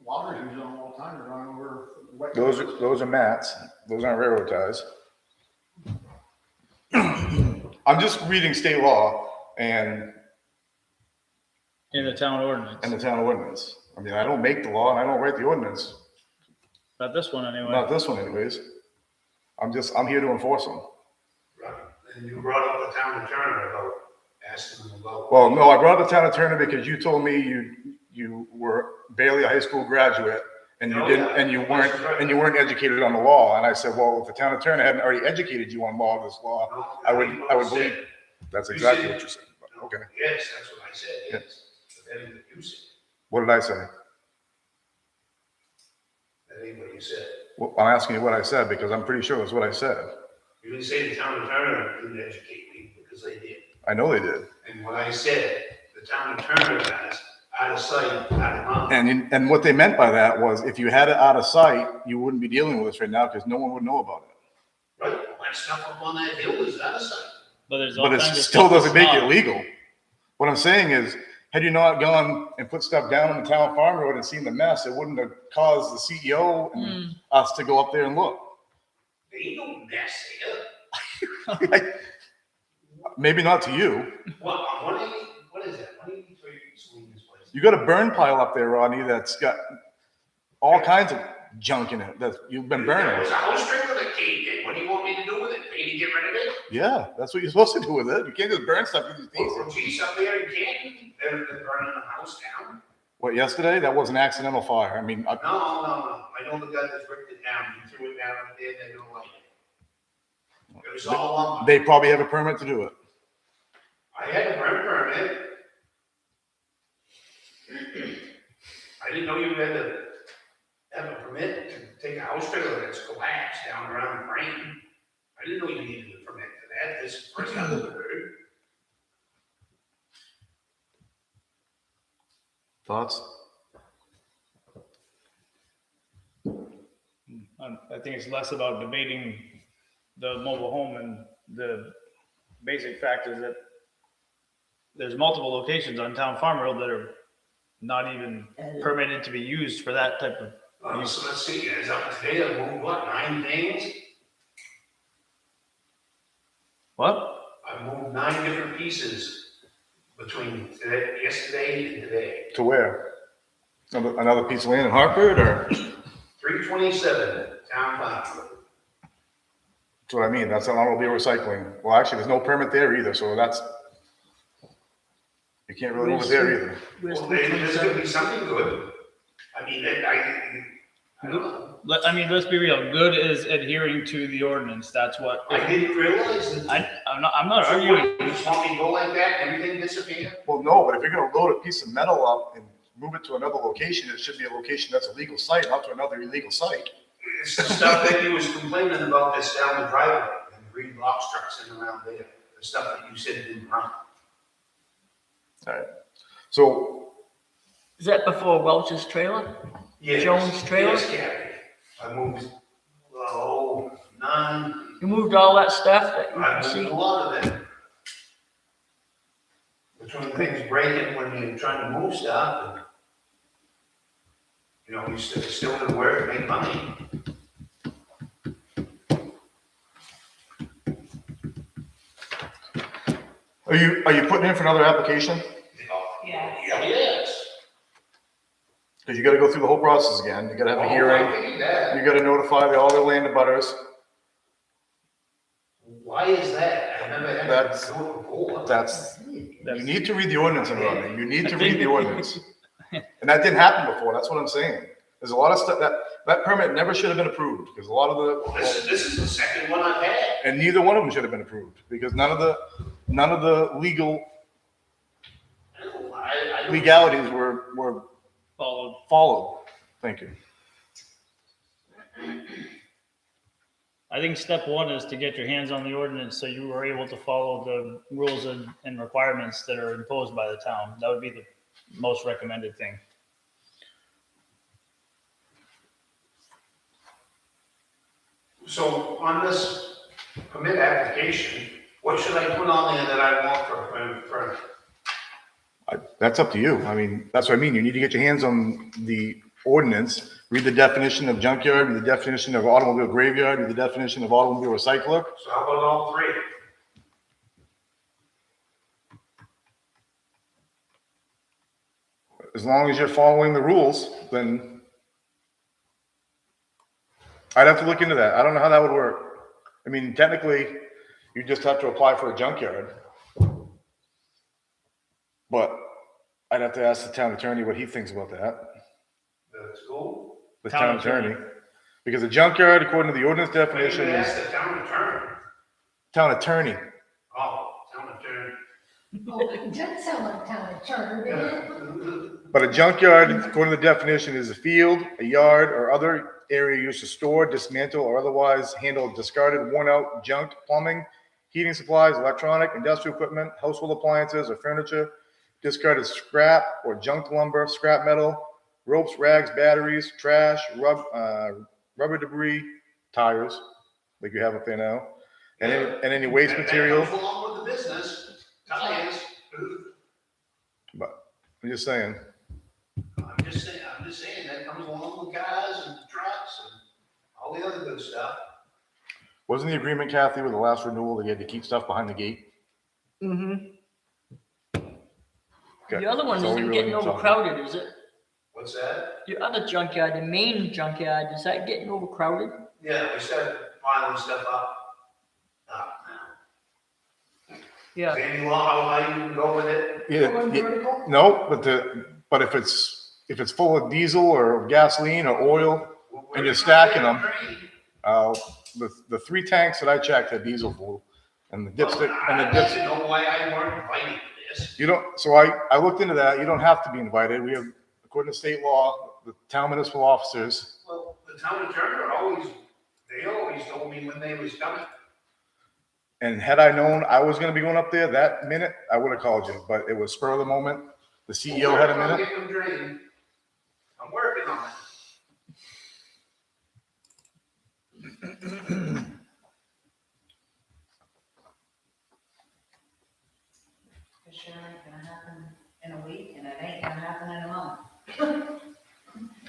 Loggers use them all the time, they're running over wet. Those are mats. Those aren't railroad ties. I'm just reading state law and In the town ordinance, the town ordinance. I mean, I don't make the law and I don't write the ordinance. not this one anyway. Not this one anyways. I'm here to enforce them. Right. And you brought up the town attorney about asking them about. Well, no, I brought up the town attorney because you told me you were barely a high school graduate and you Oh, didn't, yeah. and you That's right. weren't educated on the law. And I said, well, if the town attorney hadn't already educated you on this law, No, I would that's what you believe. said. That's You exactly said- what you said. But, okay. Yes, that's what I said, yes. But that ain't what you said. What did I say? That ain't what you said. Well, I'm asking you what I said because I'm pretty sure that's what I said. You didn't say the town attorney didn't educate me, because they did. I know they did. And what I said, the town attorney has out of sight, out of mind. And what they meant by that was if you had it out of sight, you wouldn't be dealing with this right now because no one would know about it. Right, well, that stuff up on that hill is out of sight. But there's all But it kinds of still stuff doesn't make that's it not. legal. What I'm saying is, had you not gone and put stuff down on the town farm road and seen the mess, it wouldn't have caused the CEO and us to go up there and look. There ain't no mess here. Maybe not to you. What, what is that, 183 Sweden's place? You got a burn pile up there, Rodney, that's got all kinds of junk in it that you've been There burning. was a house trailer that caved in, what do you want me to do with it? Pay to get rid of it? Yeah, that's what you're supposed to do with it. You can't just burn stuff you just Well, eat. geez, up there, you can't, they're burning the house down. What, yesterday? That was an accidental fire. I mean, No, I know the guy that ripped it down, he threw it down up there, they don't like it. It was all lumber. they probably have a permit to do it. I had a burn permit. I didn't know you had to have a permit to take a house trailer that's collapsed down around the frame. I didn't know you needed a permit for that, this is the first time I've ever heard. Thoughts? I think it's less about debating the mobile home and the basic fact is that there's multiple locations on Town Farm Road that are not even permitted to be used for that type of. So let's see, as of today, I moved what, 9 things? What? I moved 9 different pieces between today, yesterday and today. To where? Another piece of land in Hartford or? 327 Town Farm Road. That's what I mean. That's automobile recycling. Well, actually, there's no permit there either, so that's, you can't really move it there either. Well, maybe there's gonna be something good. I mean, I don't know. Let's be real. Good is adhering to the ordinance. That's what. I didn't realize that. I'm not So arguing. what, you just want me to go like that and everything disappear? Well, no, but if you're gonna load a piece of metal up and move it to another location, it should be a location that's a legal site, not to another illegal site. It's the stuff that you was complaining about this down the driveway and the green box trucks in around there. The stuff that you said didn't run. All right. So, Is that before Welch's trailer? Yes. Jones trailer? Yes, Gary. I moved, 9, You moved all that stuff that you I can moved see? a lot of them. Between things breaking when you're trying to move stuff and, you know, you still gonna work, make money. are you putting in for another application? Yeah. Yes. Because you gotta go through the whole process again. You gotta have a Oh, hearing. I think that. You gotta notify all the land abutters. Why is that? I never had That's- to do it before. You need to read the ordinance in Rodney. You need to read the ordinance. And that didn't happen before. That's what I'm saying. There's a lot of stuff that permit never should have been approved because a lot of Well, this is the second one I've had. and neither one of them should have been approved because none of the legal I don't. legalities were Followed. followed. Thank you. I think step one is to get your hands on the ordinance so you are able to follow the rules and requirements that are imposed by the town. That would be the most recommended thing. So on this permit application, what should I put on there that I want for That's up to you. I mean, that's what I mean. You need to get your hands on the ordinance, read the definition of junkyard, read the definition of automobile graveyard, read the definition of automobile recycler. So how about all three? As long as you're following the rules, then I'd have to look into that. I don't know how that would work. I mean, technically, you just have to apply for a junkyard. But I'd have to ask the town attorney what he thinks about that, That's cool. the Town town attorney. attorney. Because a junkyard, according to the ordinance I definition, even is asked the town attorney. town attorney. Oh, town attorney. Oh, it doesn't sound like town attorney, does it? But a junkyard, according to the definition, is a field, a yard, or other area used to store, dismantle, or otherwise handle discarded, worn out, junk, plumbing, heating supplies, electronic, industrial equipment, household appliances, or furniture, discarded scrap or junk lumber, scrap metal, ropes, rags, batteries, trash, rubber debris, tires, like you have up there now, and any waste material. That comes along with the business, tires. But I'm just saying, I'm just saying that comes along with cars and trucks and all the other good stuff. wasn't the agreement, Kathy, with the last renewal that you had to keep stuff behind the gate? Mm-hmm. Okay, The other one that's all we isn't really getting need to talk overcrowded, is it? What's that? The other junkyard, the main junkyard, is that getting overcrowded? Yeah, we started piling stuff up. Now. Yeah. Any law, how you can go with it? Yeah, no, but if it's full of diesel or gasoline or oil, and you're stacking them, the 3 tanks that I checked had diesel fuel, and the dipstick, and the I dips, don't know why I weren't invited to this. you don't, so I looked into that, you don't have to be invited, we have, according to state law, the town municipal officers, Well, the town attorney they always told me when they was coming. and had I known I was gonna be going up there that minute, I would have called you, but it was spur of the moment, the CEO had a I'm minute. getting them drained. I'm working on it. It sure ain't gonna happen in a week, and it ain't gonna happen in a month.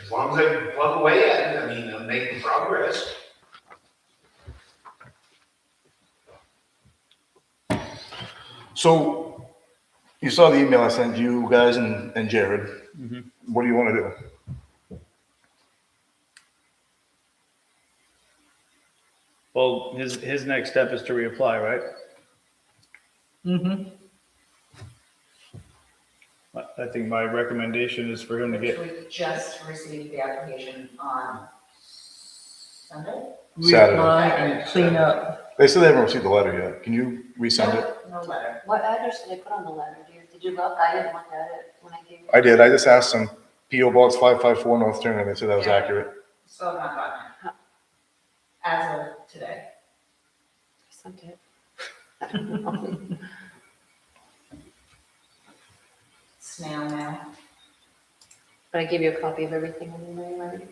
As long as I plug away at it, I mean, I'm making progress. So, you saw the email I sent you guys and Jared. Mhm. What do you want to do? Well, his next step is to reapply, right? Mm-hmm. I think my recommendation is for him to get, We just received the application on Sunday. Saturday. Reapply and clean up. They said they haven't received the letter yet. Can you resend it? No letter. What address did I put on the letter, dear? Did you look? I didn't look at it when I gave you. I did. I just asked them. P.O. Box 554 North Turner. They said that was accurate. Still not gotten it. As of today. I sent it. I don't know. Snail mail. But I gave you a copy of everything anyway, right?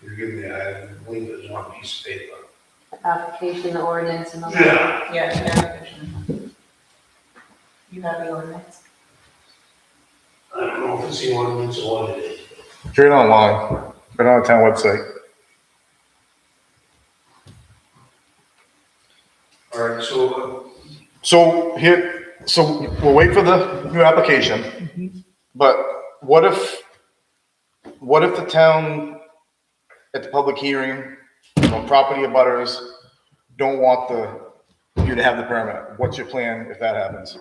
You're giving me, I believe it was one piece of paper. The application, the ordinance, and the. Yeah. Yeah, the application. You have the ordinance? I don't know if it's the ordinance or what it is. Trade online. Right on the town website. All right, so, So we'll wait for the new application. But what if the town at the public hearing, on property abutters, don't want you to have the permit? What's your plan if that happens?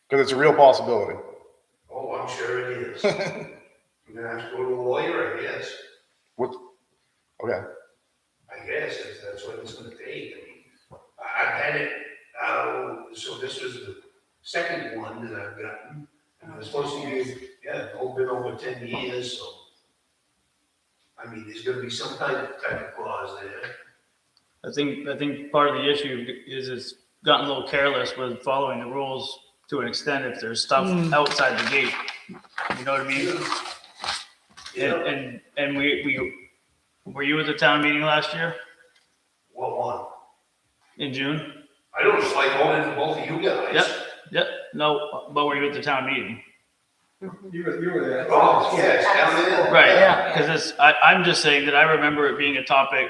Because it's a real possibility. oh, I'm sure it is. I'm gonna have to go to a lawyer, I guess. Okay. I guess that's what it's gonna take. I mean, I've had it, so this was the second one that I've gotten. And I was supposed to be, been over 10 years, so. I mean, there's gonna be some type of clause there. I think part of the issue is it's gotten a little careless with following the rules to an extent if there's stuff outside the gate. You know what I mean? And we, were you at the town meeting last year What one? in June? I don't just like going into both of you guys. Yep, no, but were you at the town meeting? You were there. Oh, yes, down there. Right, Yeah. because I'm just saying that I remember it being a topic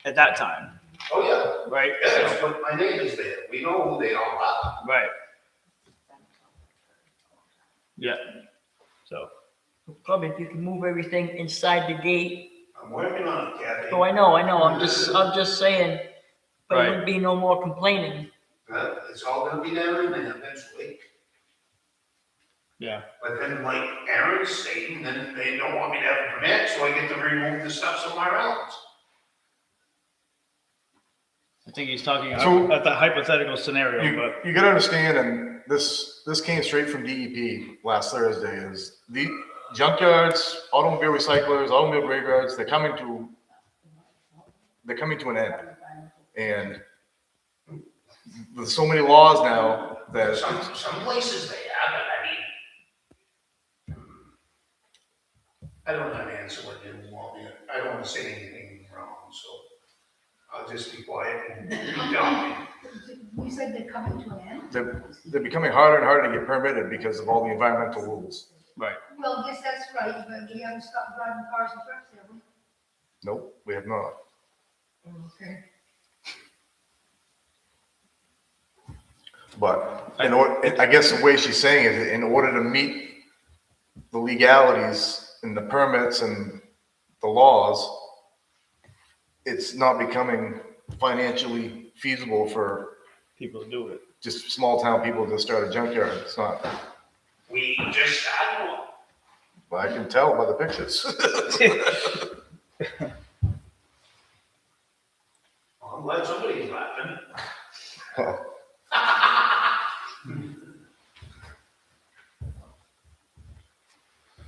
at that time, Oh, yeah. right? Yeah, but my neighbors there, we know who they all are. Right. Yeah, so, Probably if you can move everything inside the gate. I'm working on it, Kathy. Oh, I know, I'm just saying, but Right. there wouldn't be no more complaining. It's all gonna be down in there eventually. yeah, But then like Aaron's stating, then they don't want me to have a permit, so I get to remove the stuff somewhere else. I think he's talking So- at the hypothetical scenario, but. You gotta understand, and this came straight from DEP last Thursday, is the junkyards, automobile recyclers, automobile graveyards, they're coming to an end. And there's so many laws now that, Some places they have it, I mean. I don't know how to answer what you want me, I don't wanna say anything wrong, so I'll just be quiet and be done. You said they're coming to an end? they're becoming harder and harder to get permitted because of all the environmental rules. Right. Well, yes, that's right, but we haven't stopped driving cars and trucks, have we? Nope, we have not. Okay. But I guess the way she's saying it, in order to meet the legalities and the permits and the laws, it's not becoming financially feasible for People do it. just small town people to start a junkyard. It's not, We just started one. I can tell by the pictures. I'm glad somebody's laughing.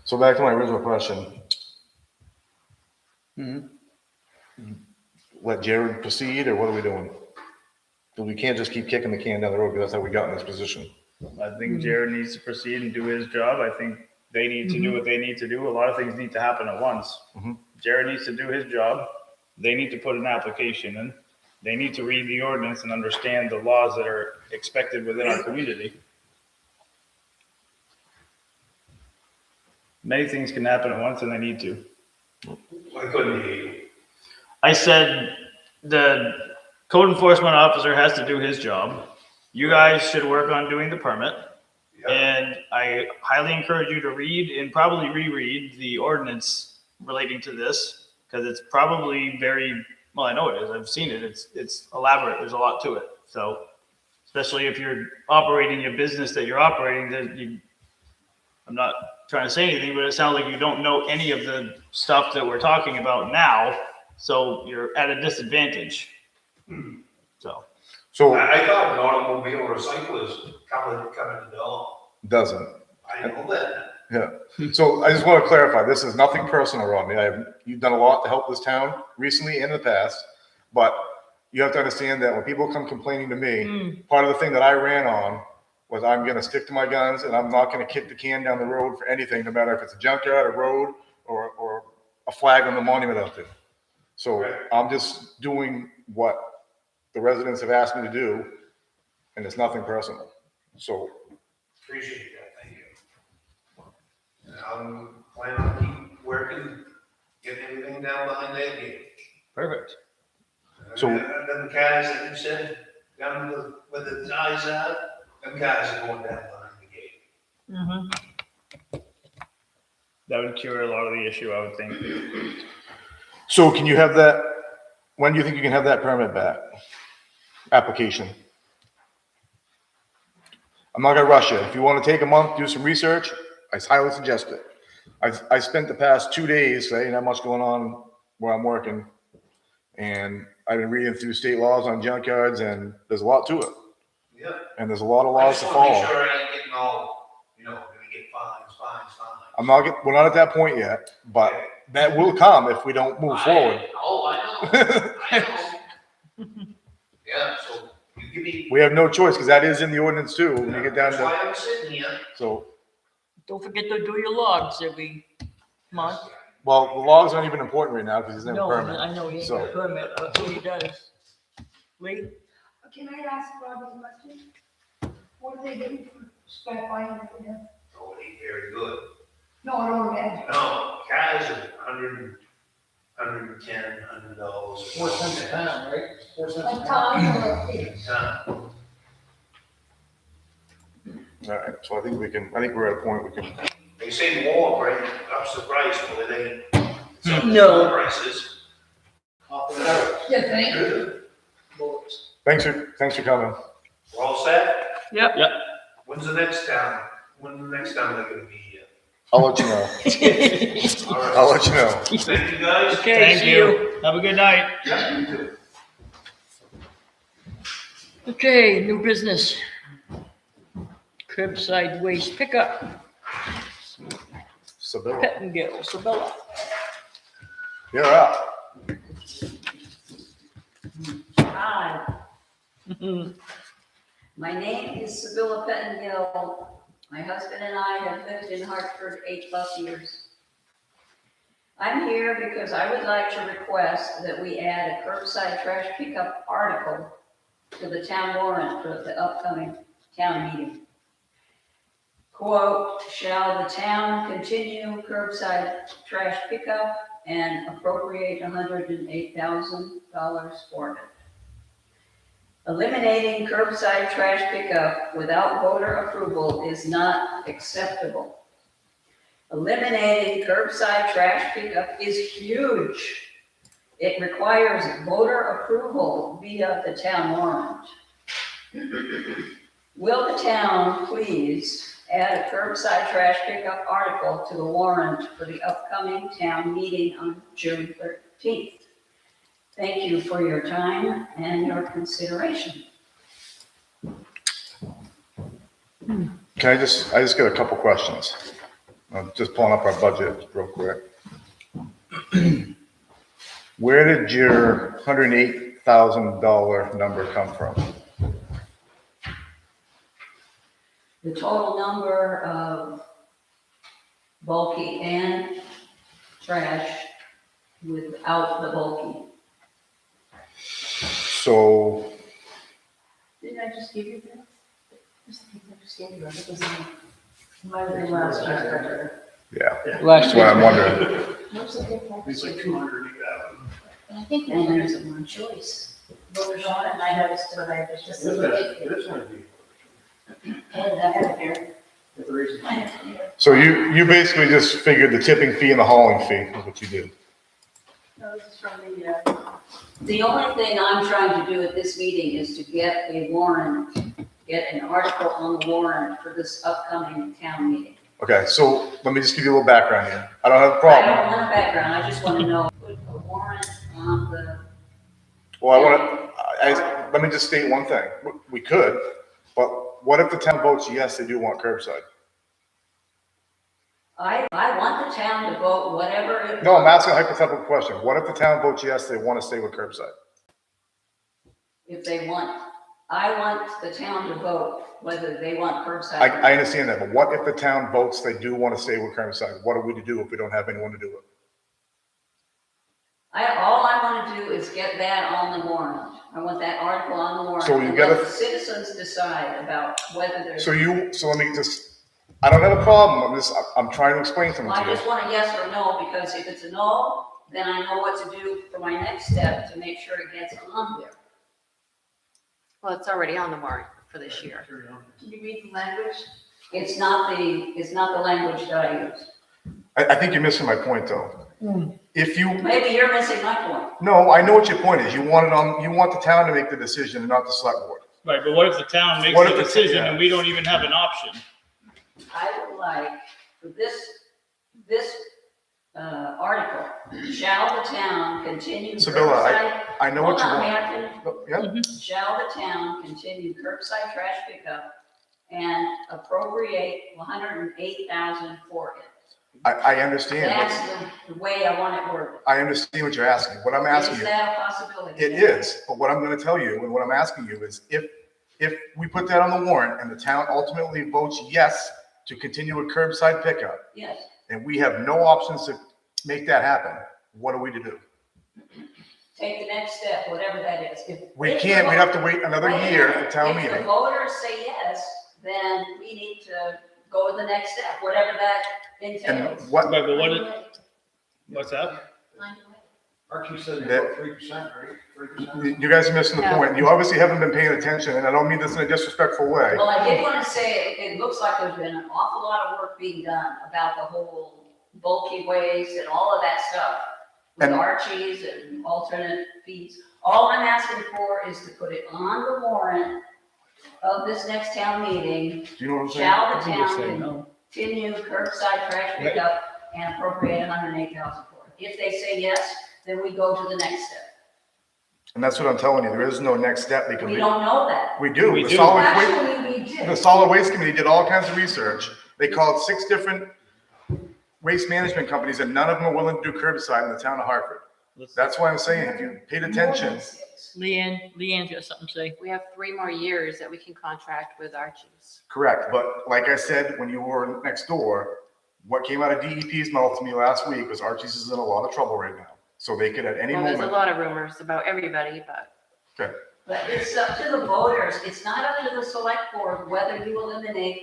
So back to my original question. Mhm. Let Jared proceed, or what are we doing? Because we can't just keep kicking the can down the road, because that's how we got in this position. I think Jared needs to proceed and do his job. I think they need to do what they need to do. A lot of things need to happen at once. Mhm. Jared needs to do his job. They need to put an application in. They need to read the ordinance and understand the laws that are expected within our community. Many things can happen at once and they need to. I couldn't hear you. I said the code enforcement officer has to do his job. You guys should work on doing the permit. Yeah. And I highly encourage you to read and probably reread the ordinance relating to this, because it's probably very, well, I know it is, I've seen it, it's elaborate, there's a lot to it. So, especially if you're operating your business that you're operating, I'm not trying to say anything, but it sounds like you don't know any of the stuff that we're talking about now, so you're at a disadvantage. So, So I thought an automobile recyclers covered the dog. doesn't. I know that. Yeah. So I just want to clarify, this is nothing personal, Rodney. You've done a lot to help this town recently and in the past, but you have to understand that when people come complaining to me, part of the thing that I ran on was I'm going to stick to my guns and I'm not going to kick the can down the road for anything, no matter if it's a junkyard, a road, or a flag on the monument out there. So I'm just doing what the residents have asked me to do, and it's nothing personal. So Appreciate that, thank you. And I'm planning on keep working, getting everything down behind that gate. perfect. So- And then the guys that you said, down where the ties are, them guys are going down behind the gate. That would cure a lot of the issue, I would think. So can you have that, when do you think you can have that permit back? Application? I'm not gonna rush it. If you want to take a month, do some research, I highly suggest it. I spent the past 2 days, there ain't that much going on where I'm working. And I've been reading through state laws on junkyards, and there's a lot to it. Yeah. And there's a lot of I laws just to wanna make follow. sure I ain't getting all, gonna get fines. We're not at that point yet, but that will come if we don't move forward. I know. I know. Yeah, so you give me, We have no choice, because that is in the ordinance too, when you get down that's to, why I'm sitting here. so. Don't forget to do your logs every Mark? Well, the logs aren't even important right now because he's in a No, permit. I know he ain't got a permit, what he does. Lee? Can I ask Rob a question? What are they getting for scrap iron for him? Oh, it ain't very good. No, I don't imagine. No, cars are $110. $4 cents a pound, right? 4 cents a A pound. ton or a piece? All right, so I think we're at a point we can, They say more, right, ups the price, but it ain't. Some No. prices. You think? thanks for coming. We're all set? Yep. When's the next time they're gonna be here? I'll let you know. All right. I'll let you know. Thank you, guys. Okay, Thank see you. Have a good night. Yeah, you too. Okay, new business. Curbside waste pickup, Sibylla, Pettingill, Sabella. you're up. Hi, my name is Sibylla Pettingill. My husband and I have lived in Hartford 8+ years. I'm here because I would like to request that we add a curbside trash pickup article to the town warrant for the upcoming town meeting. Quote, shall the town continue curbside trash pickup and appropriate $108,000 for it? Eliminating curbside trash pickup without voter approval is not acceptable. Eliminating curbside trash pickup is huge. It requires voter approval via the town warrant. Will the town please add a curbside trash pickup article to the warrant for the upcoming town meeting on June 13th? Thank you for your time and your consideration. I just got a couple questions. I'm just pulling up our budget real quick. Where did your $108,000 number come from? The total number of bulky and trash without the bulky. So, Didn't I just give you that? I just gave you that. It was might have been last year. yeah, Last that's what I'm wondering. What's the difference? It's like 280,000. I think that there's one choice. Voters on it, and I noticed that I was just a little bit. It is going to be. And I have it here. If there is. I have it here. So you basically just figured the tipping fee and the hauling fee is what you did. No, this is from The only thing I'm trying to do at this meeting is to get a warrant, get an article on the warrant for this upcoming town meeting. Okay, so let me just give you a little background here. I don't have a I don't problem. want a background, I just want to know, put a warrant on the. Well, let me just state one thing. We could, but what if the town votes yes, they do want curbside? I want the town to vote whatever it. No, I'm asking a hypothetical question. What if the town votes yes, they want to stay with curbside? If they want, I want the town to vote whether they want curbside. I understand that, but what if the town votes they do want to stay with curbside? What are we to do if we don't have anyone to do it? All I want to do is get that on the warrant. I want that article on the warrant. So you and gotta- let the citizens decide about whether there's. So let me just, I don't have a problem. I'm trying to explain something I to you. just want a yes or no, because if it's a no, then I know what to do for my next step to make sure it gets on there. Well, it's already on the warrant for this year. Can you read the language? It's not the language that I use. I think you're missing my point though. If you, Maybe you're missing my point. no, I know what your point is. You want the town to make the decision and not the select board. Right, but what if the town makes What the if the- decision yeah. and we don't even have an option? I would like for this article, shall the town continue Sibylla, curbside? I know what you Hold on, want. may I finish? Yeah, Shall the town continue curbside trash pickup and appropriate $108,000 for it? I understand. That's the way I want it worded. I understand what you're asking. What I'm asking Is you, that a possibility? it is, but what I'm gonna tell you and what I'm asking you is if we put that on the warrant and the town ultimately votes yes to continue with curbside pickup, Yes, and we have no options to make that happen, what are we to do? Take the next step, whatever that is. We If the can't, we'd vo- have to wait another Wait a year minute. for town If the meeting. voters say yes, then we need to go to the next step, whatever that And entails. what, But what's that? Archie said That- about 3%, right? 3%. you guys are missing the Yeah. point. You obviously haven't been paying attention, and I don't mean this in a disrespectful way. Well, I did want to say, it looks like there's been an awful lot of work being done about the whole bulky waste and all of that stuff. With And- Archies and alternate fees. All I'm asking for is to put it on the warrant of this next town meeting. Do you know what I'm saying? Shall the You just say town no. continue curbside trash pickup and appropriate $108,000 for it? If they say yes, then we go to the next step. And that's what I'm telling you, there is no next step because We don't know that. we do. We The do. solid waste, Actually, we the did. solid waste committee did all kinds of research. They called 6 different waste management companies and none of them are willing to do curbside in the town of Hartford. That's why I'm saying, if you paid attention, Leanne's got something to say. We have 3 more years that we can contract with Archie's. correct. But like I said, when you were next door, what came out of DEP's mouth to me last week was Archie's is in a lot of trouble right now. So they could at any Well, there's a moment. lot of rumors about everybody, but Okay. But it's up to the voters. It's not up to the select board whether you eliminate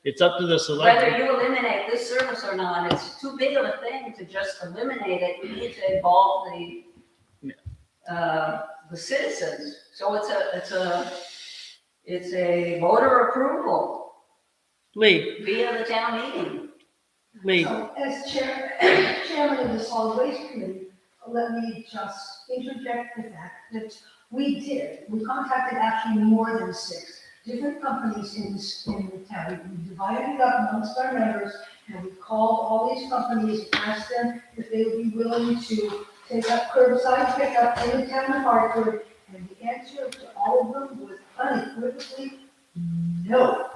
It's up to the whether select. you eliminate this service or not. It's too big of a thing to just eliminate it. You need to involve the citizens. So it's a voter approval Lee, via the town meeting. Lee, So, as chairman of the solid waste committee, let me just interject the fact that we contacted actually more than 6 different companies in the town. We divided it up amongst our members, and we called all these companies and asked them if they would be willing to take up curbside pickup in the town of Hartford, and the answer to all of them was unequivocally no.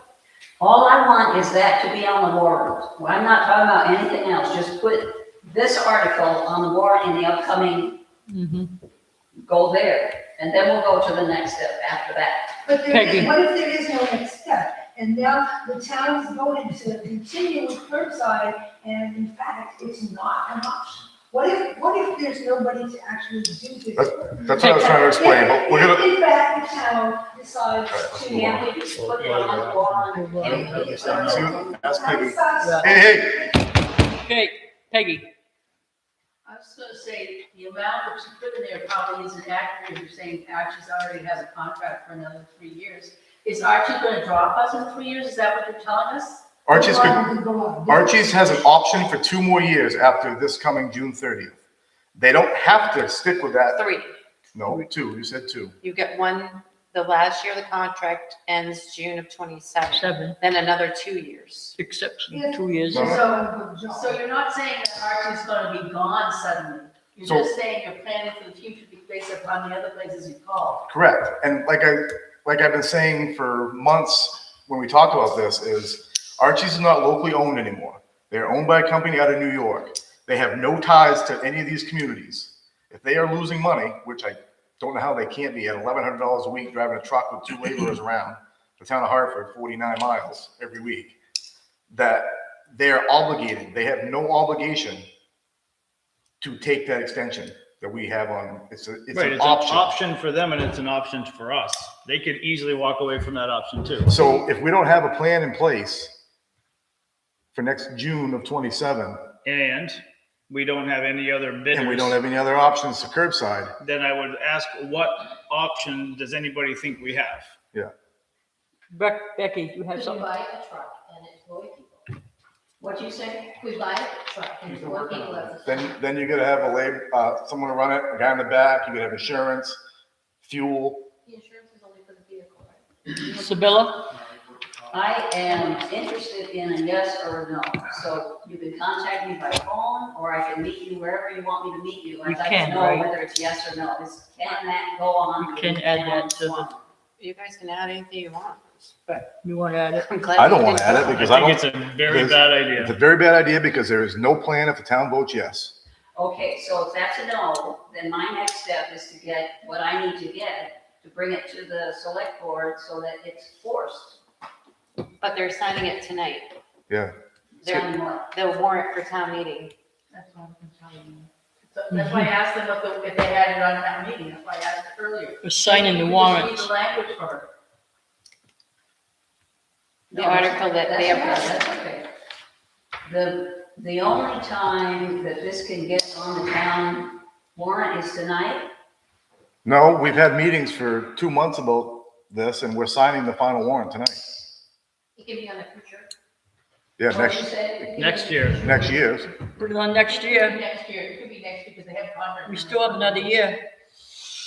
All I want is that to be on the warrant. Well, I'm not talking about anything else. Just put this article on the warrant in the upcoming, go there. And then we'll go to the next step after that. But Peggy. what if there is no next step? And now the town is voted to continue with curbside, and in fact, it's not an option. What if there's nobody to actually do this? That's what I was trying to explain, but we're gonna. If in fact the town decides to. Can't we just put it on the warrant? Ask Peggy. Decide- Hey, okay, Peggy, I was gonna say, the amount that you put in there probably isn't accurate, if you're saying Archie's already has a contract for another 3 years. Is Archie gonna drop us in 3 years, is that what you're telling us? Archie's Go could, on, go on. Archie's has an option for 2 more years after this coming June 30th. They don't have to stick with that. 3. No, 2, you said 2. You get one, the last year of the contract ends June of 27, 7, then another 2 years. except If 2 years. No. So you're not saying that Archie's gonna be gone suddenly? You're So- just saying you're planning for the future based upon the other places you called? Correct. And like I've been saying for months when we talk about this is Archie's is not locally owned anymore. They're owned by a company out of New York. They have no ties to any of these communities. If they are losing money, which I don't know how they can't be at $1,100 a week driving a truck with 2 laborers around the town of Hartford, 49 miles every week, that they're obligated. They have no obligation to take that extension that we have on, it's Right, an it's an option. option for them and it's an option for us. They could easily walk away from that option too. So if we don't have a plan in place for next June of 27, And we don't have any other bidders. and we don't have any other options to curbside, Then I would ask, what option does anybody think we have? Becky, you have We something? buy a truck and employ people. What'd you say? We buy a truck and employ people as a. then you're gonna have someone to run it, a guy in the back, you're gonna have insurance, fuel. The insurance is only for the vehicle, right? Sabilla? I am interested in a yes or a no. So you can contact me by phone, or I can meet you wherever you want me to meet you. I'd You like can, to know right? whether it's yes or no. Can that go on? You can add that to the- One? You guys can add anything you want, but You want to add it? I'm glad. I don't you wanna did. add it because I think don't, it's a very there's- bad it's a idea. very bad idea because there is no plan if the town votes yes. Okay, so if that's a no, then my next step is to get what I need to get to bring it to the select board so that it's forced. But they're signing it tonight. Yeah. Signing what? the warrant for town meeting. That's what I'm telling you. So that's why I asked them if they had it on that meeting, that's why I asked it earlier. We're signing the You just warrants. Read the language for her. The No, article that they that's approved. okay. The only time that this can get on the town warrant is tonight? No, we've had meetings for 2 months about this, and we're signing the final warrant tonight. It can be on the future. Yeah, What you said? Next year. next year's. Put it on next It could year. be next year, it could be next year, because they have contract. We still have another year.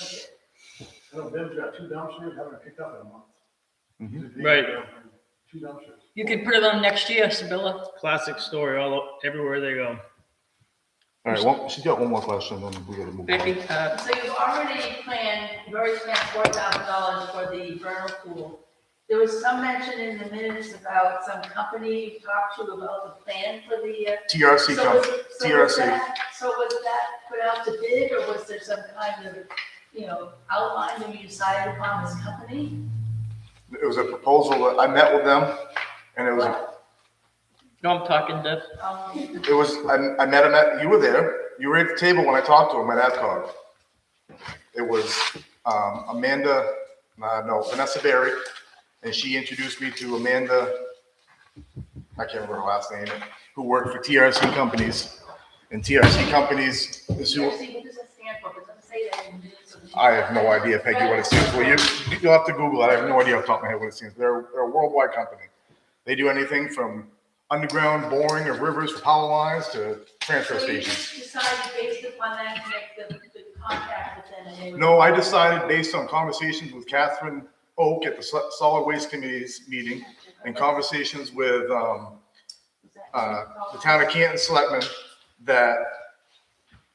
I know Ben's got 2 dumpsters, haven't picked up in a month. Mhm. Right. 2 dumpsters. You can put it on next year, Sibylla. Classic story everywhere they go. All right, well, she's got one more question, then we gotta move on. Becky, So you've already spent $4,000 for the vernal pool. There was some mention in the minutes about some company you talked to about the plan for the, TRC so company, was, TRC. so was that put out to bid, or was there some kind of, outline that you decided upon this company? It was a proposal that I met with them, and it was, no, I'm talking to, I met him you were there, you were at the table when I talked to him at AdCog. It was, Vanessa Berry, and she introduced me to Amanda, I can't remember her last name, who worked for TRC Companies. And TRC Companies is who, What does it stand for? Does it say that in the minutes of the? I have no idea, Peggy, what it stands for. You'll have to Google it. I have no idea off the top of my head what it stands for. They're a worldwide company. They do anything from underground boring of rivers for power lines to transfer So you stations. just decided based upon that to make the contact with them? And they were- No, I decided based on conversations with Catherine Oak at the Solid Waste Committee's meeting and conversations with the town of Canton Selectmen that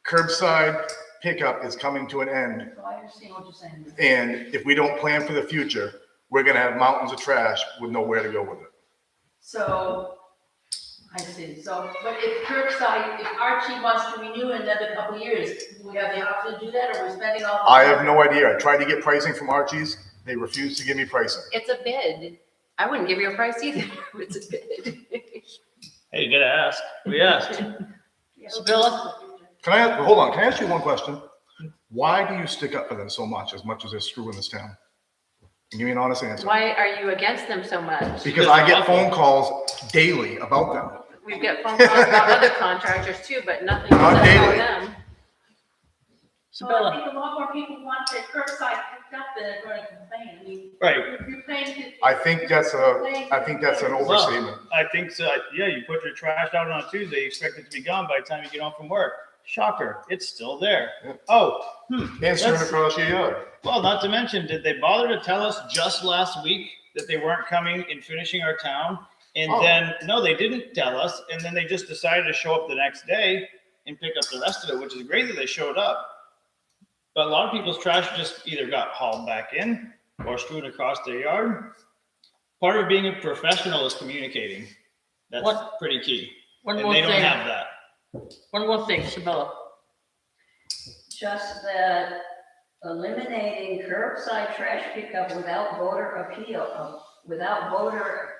curbside pickup is coming to an end. So I understand what you're saying. And if we don't plan for the future, we're gonna have mountains of trash with nowhere to go with it. So, I see, so, but if curbside, if Archie wants to renew in another couple of years, do we have the option to do that, or we're spending all? I have no idea. I tried to get pricing from Archie's. They refused to give me pricing. It's a bid. I wouldn't give you a price either. It's a bid. Hey, you gotta ask. We asked. Sibylla? Hold on, can I ask you one question? Why do you stick up for them so much as they're screwing this town? Give me an honest answer. Why are you against them so much? Because I get phone calls daily about them. We've got phone calls about other contractors too, but nothing Not about daily. them. So I Sibylla, think a lot more people want their curbside picked up than are going to complain, I mean. Right. You're paying. I think that's an overstatement. I think so. Yeah, you put your trash out on a Tuesday, you expect it to be gone by the time you get home from work. Shocker, it's still there. Yeah. Oh, Answering across your yard. well, not to mention, did they bother to tell us just last week that they weren't coming and finishing our town? And Oh. then, no, they didn't tell us, and then they just decided to show up the next day and pick up the rest of it, which is great that they showed up. But a lot of people's trash just either got hauled back in or strewn across their yard. Part of being a professional is communicating. That's What? pretty key. one And more they don't thing, have that. one more thing, Sibylla. Just that eliminating curbside trash pickup without voter appeal, without voter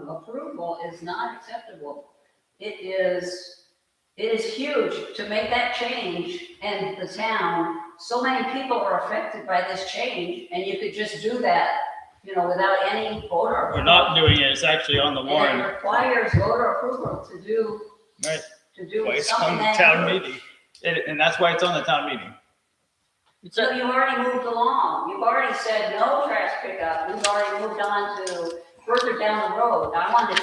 approval is not acceptable. It is huge to make that change in the town. So many people are affected by this change, and you could just do that, without any voter approval. We're not doing it, it's actually on the And it warrant, requires voter approval to do, right? to do Why it's on something the that town huge. meeting. And that's why it's on the town meeting. It's So a, you already moved along. You've already said no trash pickup. We've already moved on to further down the road. I want to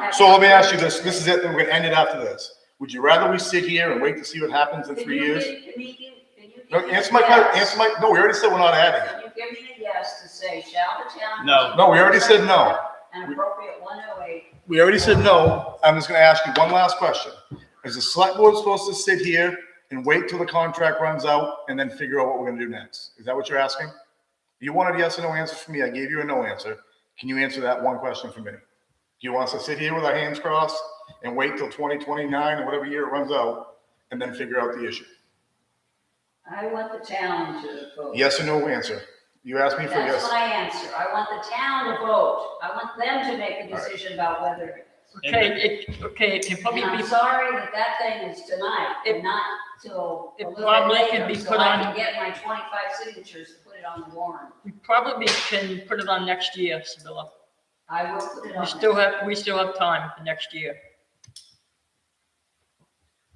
have. So let me ask you this. This is it. Then we're gonna end it after this. Would you rather we sit here and wait to see what happens in 3 years? Can you No, give me answer a my question. yes? Answer my. No, we already said we're not adding it. Can you give me a yes to say, shall the town? No. continue No, we already to said no. An appropriate 108. We already said no. I'm just gonna ask you one last question. Is the select board supposed to sit here and wait till the contract runs out and then figure out what we're gonna do next? Is that what you're asking? You wanted a yes or no answer from me. I gave you a no answer. Can you answer that one question for me? Do you want us to sit here with our hands crossed and wait till 2029 or whatever year it runs out and then figure out the issue? I want the town to vote. Yes or no answer. You asked me for That's yes. what I answer. I want the town to vote. I want them to make a decision about whether. Okay, it can probably And I'm be, sorry that that thing is tonight and not till a it little probably bit can be later, so put I on- can get my 25 signatures to put it on the warrant. we probably can put it on next year, Sibylla. I will put it on. We still have time for next year.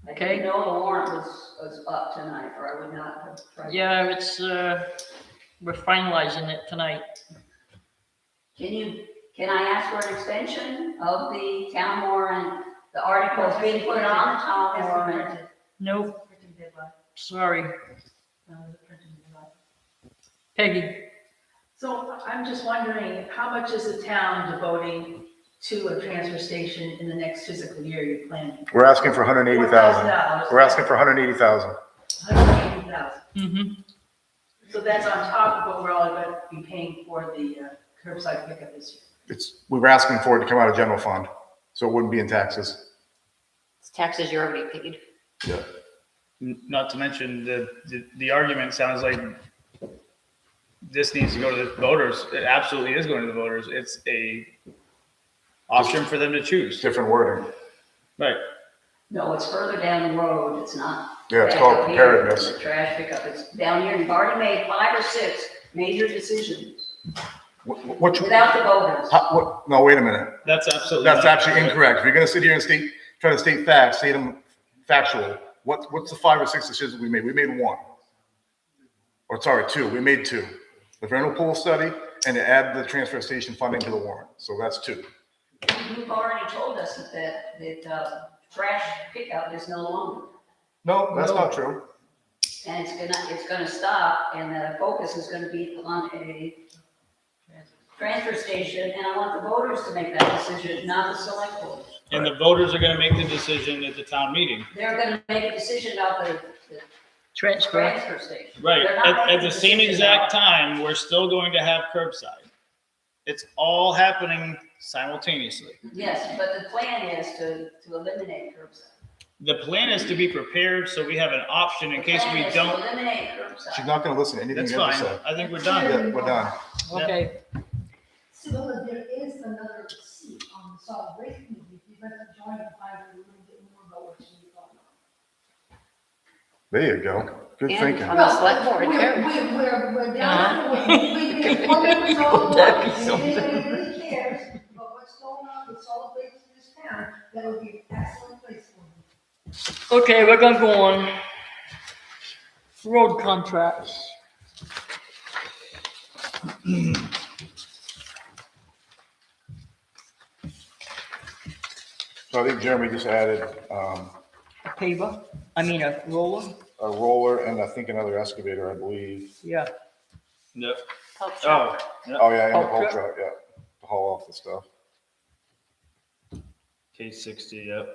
I Okay. didn't know the warrant was up tonight, or I would not have tried. Yeah, it's, we're finalizing it tonight. Can I ask for an extension of the town warrant, the articles being put on the town warrant? Nope, Printing deadline. sorry. No, the printing deadline. Peggy, So I'm just wondering, how much is the town devoting to a transfer station in the next fiscal year you're planning? We're asking for 180,000. $4,000. We're asking for 180,000. 180,000. mm-hmm, So that's on top of what we're all going to be paying for the curbside pickup this year. We were asking for it to come out of general fund, so it wouldn't be in taxes. It's taxes you already paid. Yeah. Not to mention, the argument sounds like this needs to go to the voters. It absolutely is going to the voters. It's a option for them to choose. Different wording. Right. No, it's further down the road, it's not. Yeah, it's back called up here, preparedness. the trash pickup, it's down here, you've already made 5 or 6 major decisions What, without the voters. no, wait a minute. That's absolutely. That's not actually correct. incorrect. If you're gonna sit here and try to state facts, state them factual. What's the 5 or 6 decisions we made? We made 1. Or sorry, 2. We made 2. The vernal pool study and to add the transfer station funding to the warrant. So that's 2. You've already told us that trash pickup is no longer. No, that's not true. And it's gonna stop, and the focus is gonna be on a transfer station, and I want the voters to make that decision, not the select board. And the voters are going to make the decision at the town meeting. They're gonna make a decision about the transfer. transfer station. Right. They're not At making the a same decision exact about- time, we're still going to have curbside. It's all happening simultaneously. Yes, but the plan is to eliminate curbside. The plan is to be prepared so we have an option in The case plan we is to don't. eliminate curbside. She's not gonna listen to anything That's you have to fine. say. I think we're done. Yeah, we're done. Okay, Sibylla, there is another seat on the solid waste committee. If you'd like to join and find out a little bit more about what's going on. There you go. Good And thinking. on the select board too. We're down, we get one member's on That'd be board, and something. if anybody really cares about what's going on with solid waste in this town, that would be an excellent place for you. okay, we're gonna go on. Road contracts. So I think Jeremy just added, A paver, a roller, a roller and I think another excavator, I believe. yeah. Yep. Help truck. Oh, Oh, yeah, and the Haul whole truck. truck, yeah, to haul off the stuff. case 60, yep.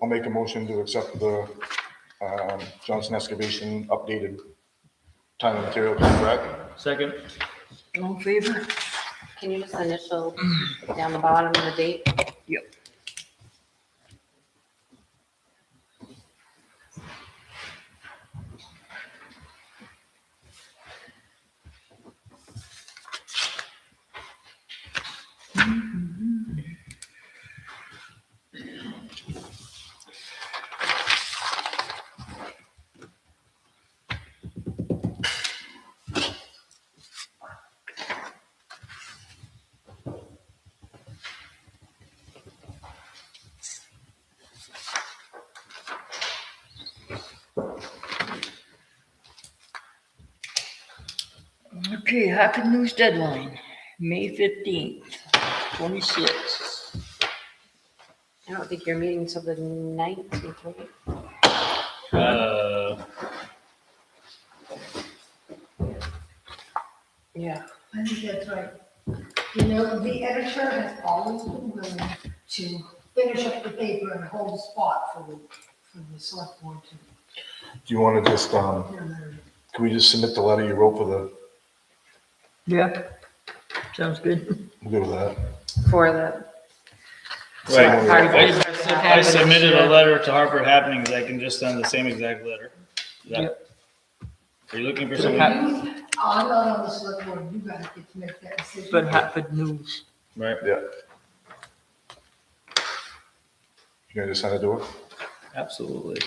I'll make a motion to accept the Johnson excavation updated time and material contract. Second. All in favor? Can you just initial down the bottom of the date? Yep. Okay, Hackett News deadline, May 15th, 26. I don't think you're meeting till the 19th, right? Yeah. I think that's right. You know, the editor has always been willing to finish up the paper and hold a spot for the select board to. Do you want to just, can we just submit the letter you wrote for the, Yeah, sounds good. I'm good with that? For the. Right. Harvard. I submitted a letter to Harvard Happenings. I can just send the same exact letter. Is that- Are you looking for So something? I'm not on the select board, you guys get to make that decision. But Hartford News. Right, Yeah. You gonna just send it to her? absolutely.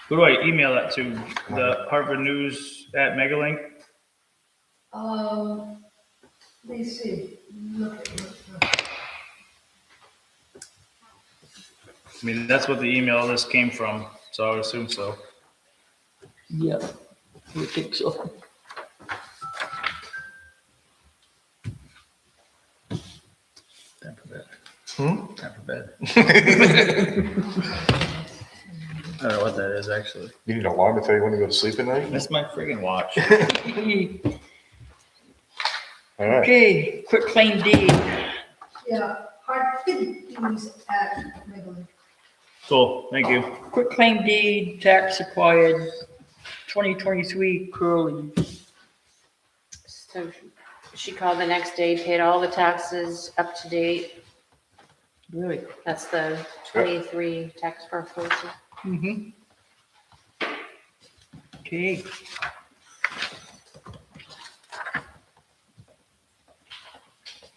Who do I email that to? The Harvard News at Megalink? Let me see, look. I mean, that's what the email list came from, so I would assume so. Yeah, I would think so. Time for bed. Hmm? Time for bed. I don't know what that is, actually. You need an alarm to tell you when to go to sleep at night? That's my friggin' watch. All right. Okay, quick claim deed. Yeah, Hartford News at Megalink. Cool, thank you. Quick claim deed, tax acquired, 2023 Curly. So she called the next day, paid all the taxes up to date. Really? That's the 23 tax foreclosure. Mm-hmm. Okay,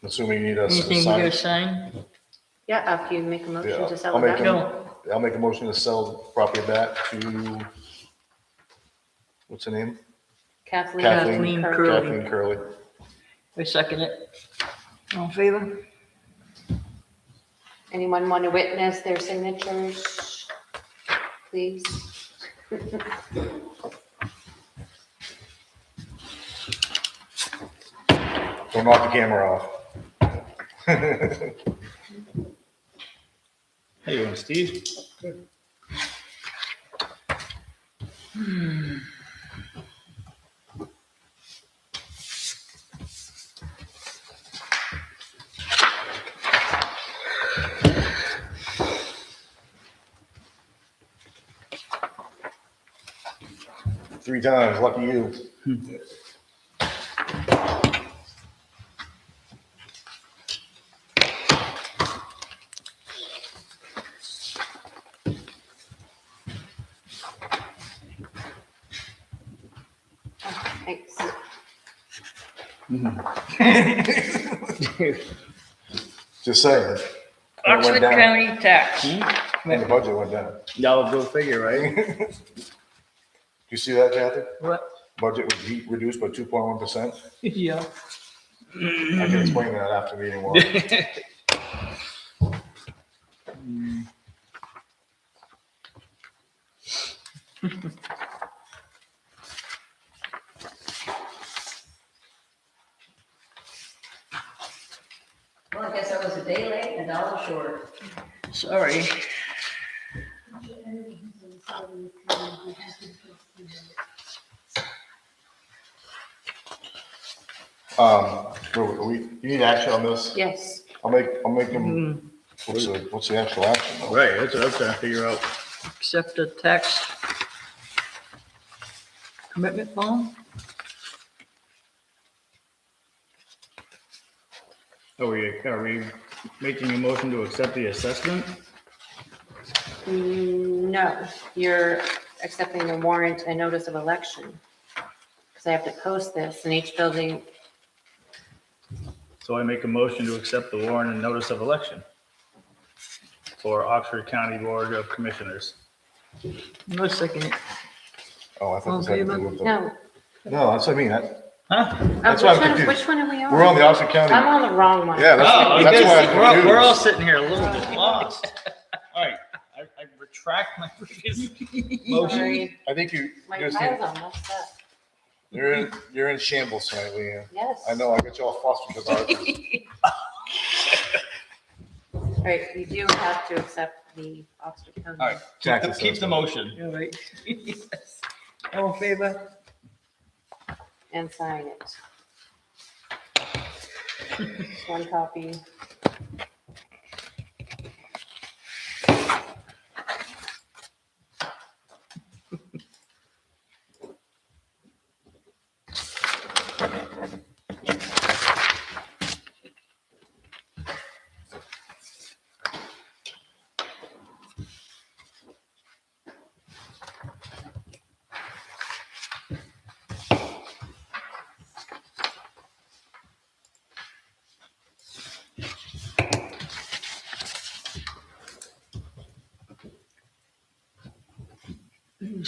Assuming you need us to anything we gotta sign. sign? Yeah, after you make a motion Yeah, to sell I'll it make back. No, I'll make a motion to sell property back to, what's her name? Kathleen. Kathleen Curley. Kathleen Curley. I second it. All in favor? Anyone want to witness their signatures? Please. Don't knock the camera off. How you doing, Steve? Three times, lucky you. Thanks. Just saying. And it went Oxford down. County tax. And the budget went down. Y'all go figure, right? Did you see that, Kathy? What? Budget was reduced by 2.1%. Yeah. I can explain that after the meeting. Why. Well, I guess I was a day late and a dollar short. Sorry. You need action on this? Yes. I'll make them, what's the actual action though? Right, that's what I'm trying to figure out. Accept the tax commitment form? Are we making a motion to accept the assessment? No, you're accepting the warrant and notice of election. Because I have to post this in each building. So I make a motion to accept the warrant and notice of election for Oxford County Board of Commissioners. No second it. Oh, I thought this had to do with the. No. No, that's what I mean. Huh? That's why I'm Which one- confused. Which one are we on? We're on the Oxford County. I'm on the wrong one. Yeah, Oh, that's why I'm confused. we're all sitting here a little bit lost. All right, I retract my previous motion. Sorry, I think my you're, file's all messed up. you're in shambles tonight, Leanne. Yes. I know, I got you all flustered about it. All right, you do have to accept the Oxford County. All right, keep the motion. All right. Yes. All in favor? And sign it. Just one copy.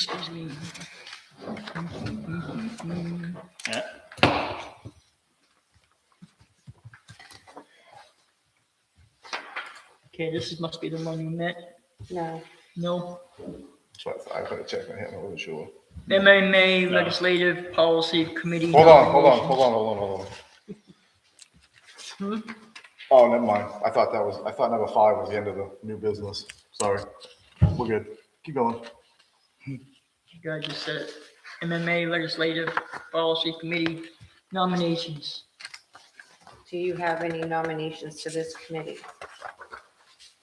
Excuse me. Yeah. Okay, must be the one you met. No, No. So I gotta check my hand, I wasn't sure. MMA No. Legislative Policy Committee. Hold on. Hmm? Oh, never mind. I thought number 5 was the end of the new business. Sorry. We're good. Keep going. You guys just said it. MMA Legislative Policy Committee nominations. do you have any nominations to this committee?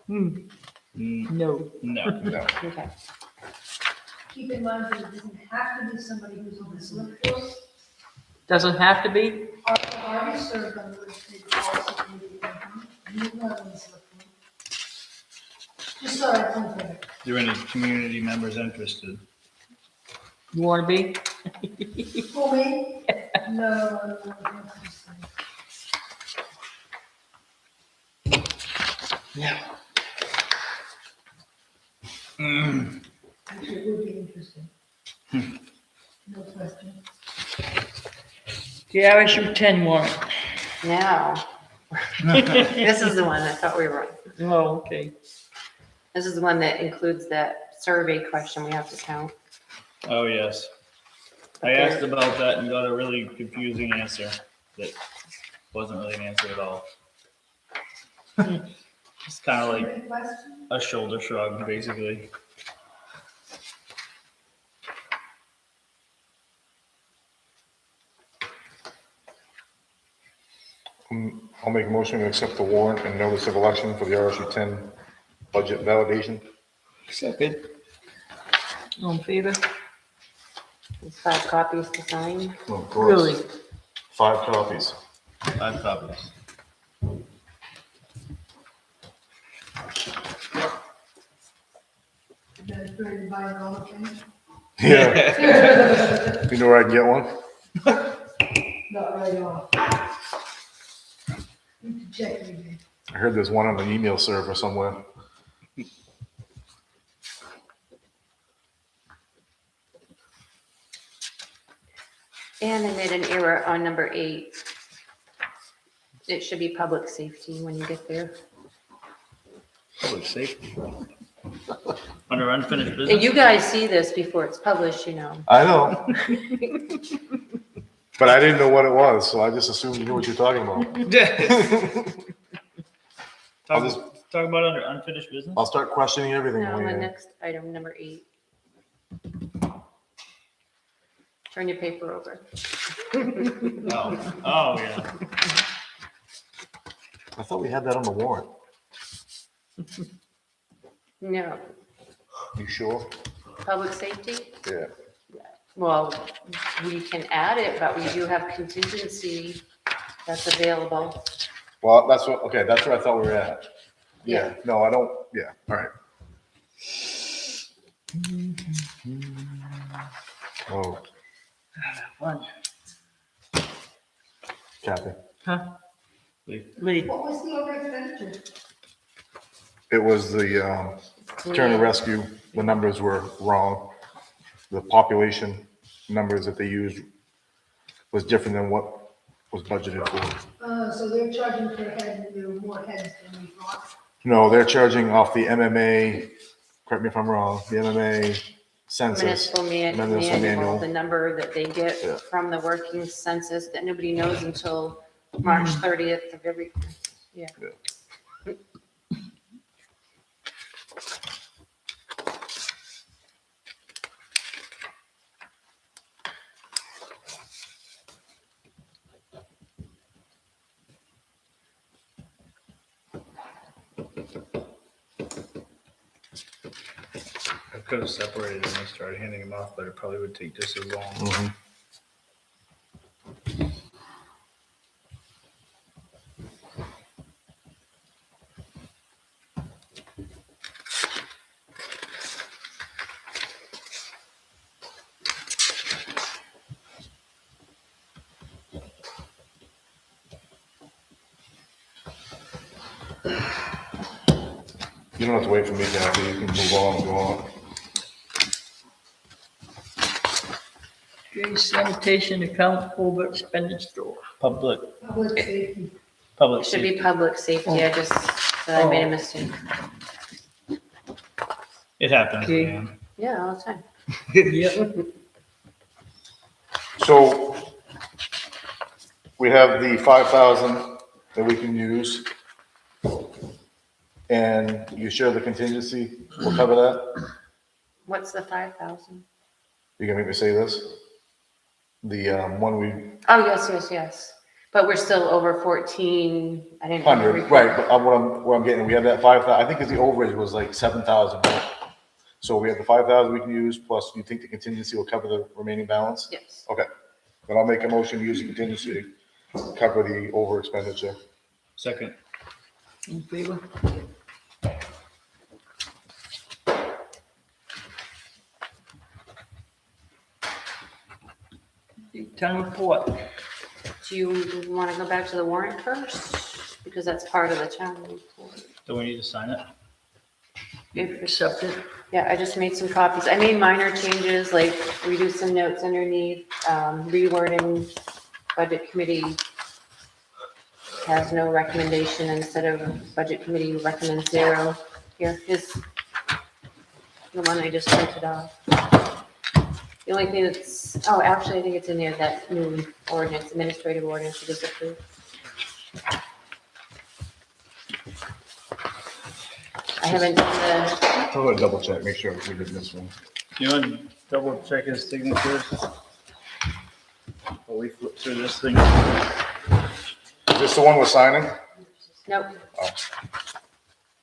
Hmm, no. No. No. Okay, Keep in mind that it doesn't have to be somebody who's on the select force. Doesn't have to be? Already served on the state policy committee. You're not on the select board. Just so I don't forget. Is there any community members interested? You wanna be? For me? No, that's just, actually, it would be interesting. No question. The RSU 10 warrant. now. This is the one I thought we were on. Oh, okay. This is the one that includes that survey question we have to count. Oh, yes. I asked about that and got a really confusing answer that wasn't really an answer at all. It's kind of like Any question? a shoulder shrug, basically. I'll make a motion to accept the warrant and notice of election for the RSU 10 budget validation. Second. All in favor? There's 5 copies to sign. Oh, of course. Really? 5 copies. 5 copies. You guys ready to buy all the things? Yeah. You know where I can get one? Not right off. Need to check again. I heard there's one on an email server somewhere. And I made an error on number 8. It should be public safety when you get there. Public safety. Under unfinished And business. you guys see this before it's published, you know. I know. But I didn't know what it was, so I just assumed you knew what you're talking about. I'll just- Talk about under unfinished business? I'll start questioning everything. Now, the when you- next item, number 8. Turn your paper over. Oh, yeah. I thought we had that on the warrant. No, You sure? public safety? Yeah. Well, we can add it, but we do have contingency that's available. Well, that's where I thought we were at. Yeah, no, I don't, yeah, all right. Oh, One. Kathy, Huh? Lee. Lee. What was the over expenditure? it was the Turner Rescue, the numbers were wrong. The population numbers that they used was different than what was budgeted for. So they're charging per head, and there were more heads than we thought. No, they're charging off the MMA, correct me if I'm wrong, the MMA census. Municipal Municipal manual, manual. the number that they Yeah. get from the working census that nobody knows until March 30th of every, yeah. I could have separated them and started handing them off, but it probably would take just as long. Mhm. You don't have to wait for me, Kathy, you can move on if you want. Okay, sanitation account over expenditure. Public Public safety. It should be safety. public safety, I just, said I made a mistake. It happens, Okay. man. Yeah, all the time. Yep. So we have the 5,000 that we can use. And you share the contingency, we'll cover that. What's the 5,000? You gonna make me say this? The one we, Oh, yes. But we're still over 14, I didn't. 100, right, but what I'm getting, we have that 5,000, I think because the overage was like 7,000. So we have the 5,000 we can use, plus you think the contingency will cover the remaining balance? Yes. Okay, then I'll make a motion to use the contingency to cover the over expenditure. Second. In favor? The town report. Do you want to go back to the warrant first? Because that's part of the town report. Do we need to sign it? If- Accept it. Yeah, I just made some copies. I made minor changes, like reduce some notes underneath, rewording budget committee has no recommendation instead of budget committee recommends 0. Here, here's the one I just printed off. The only thing that's, oh, actually, I think it's in there, that new ordinance, administrative ordinance, you just approved. I haven't done the, I'm gonna double check, make sure we didn't miss one. You want to double check his signatures? While we flip through this thing. Is this the one we're signing? nope. Oh.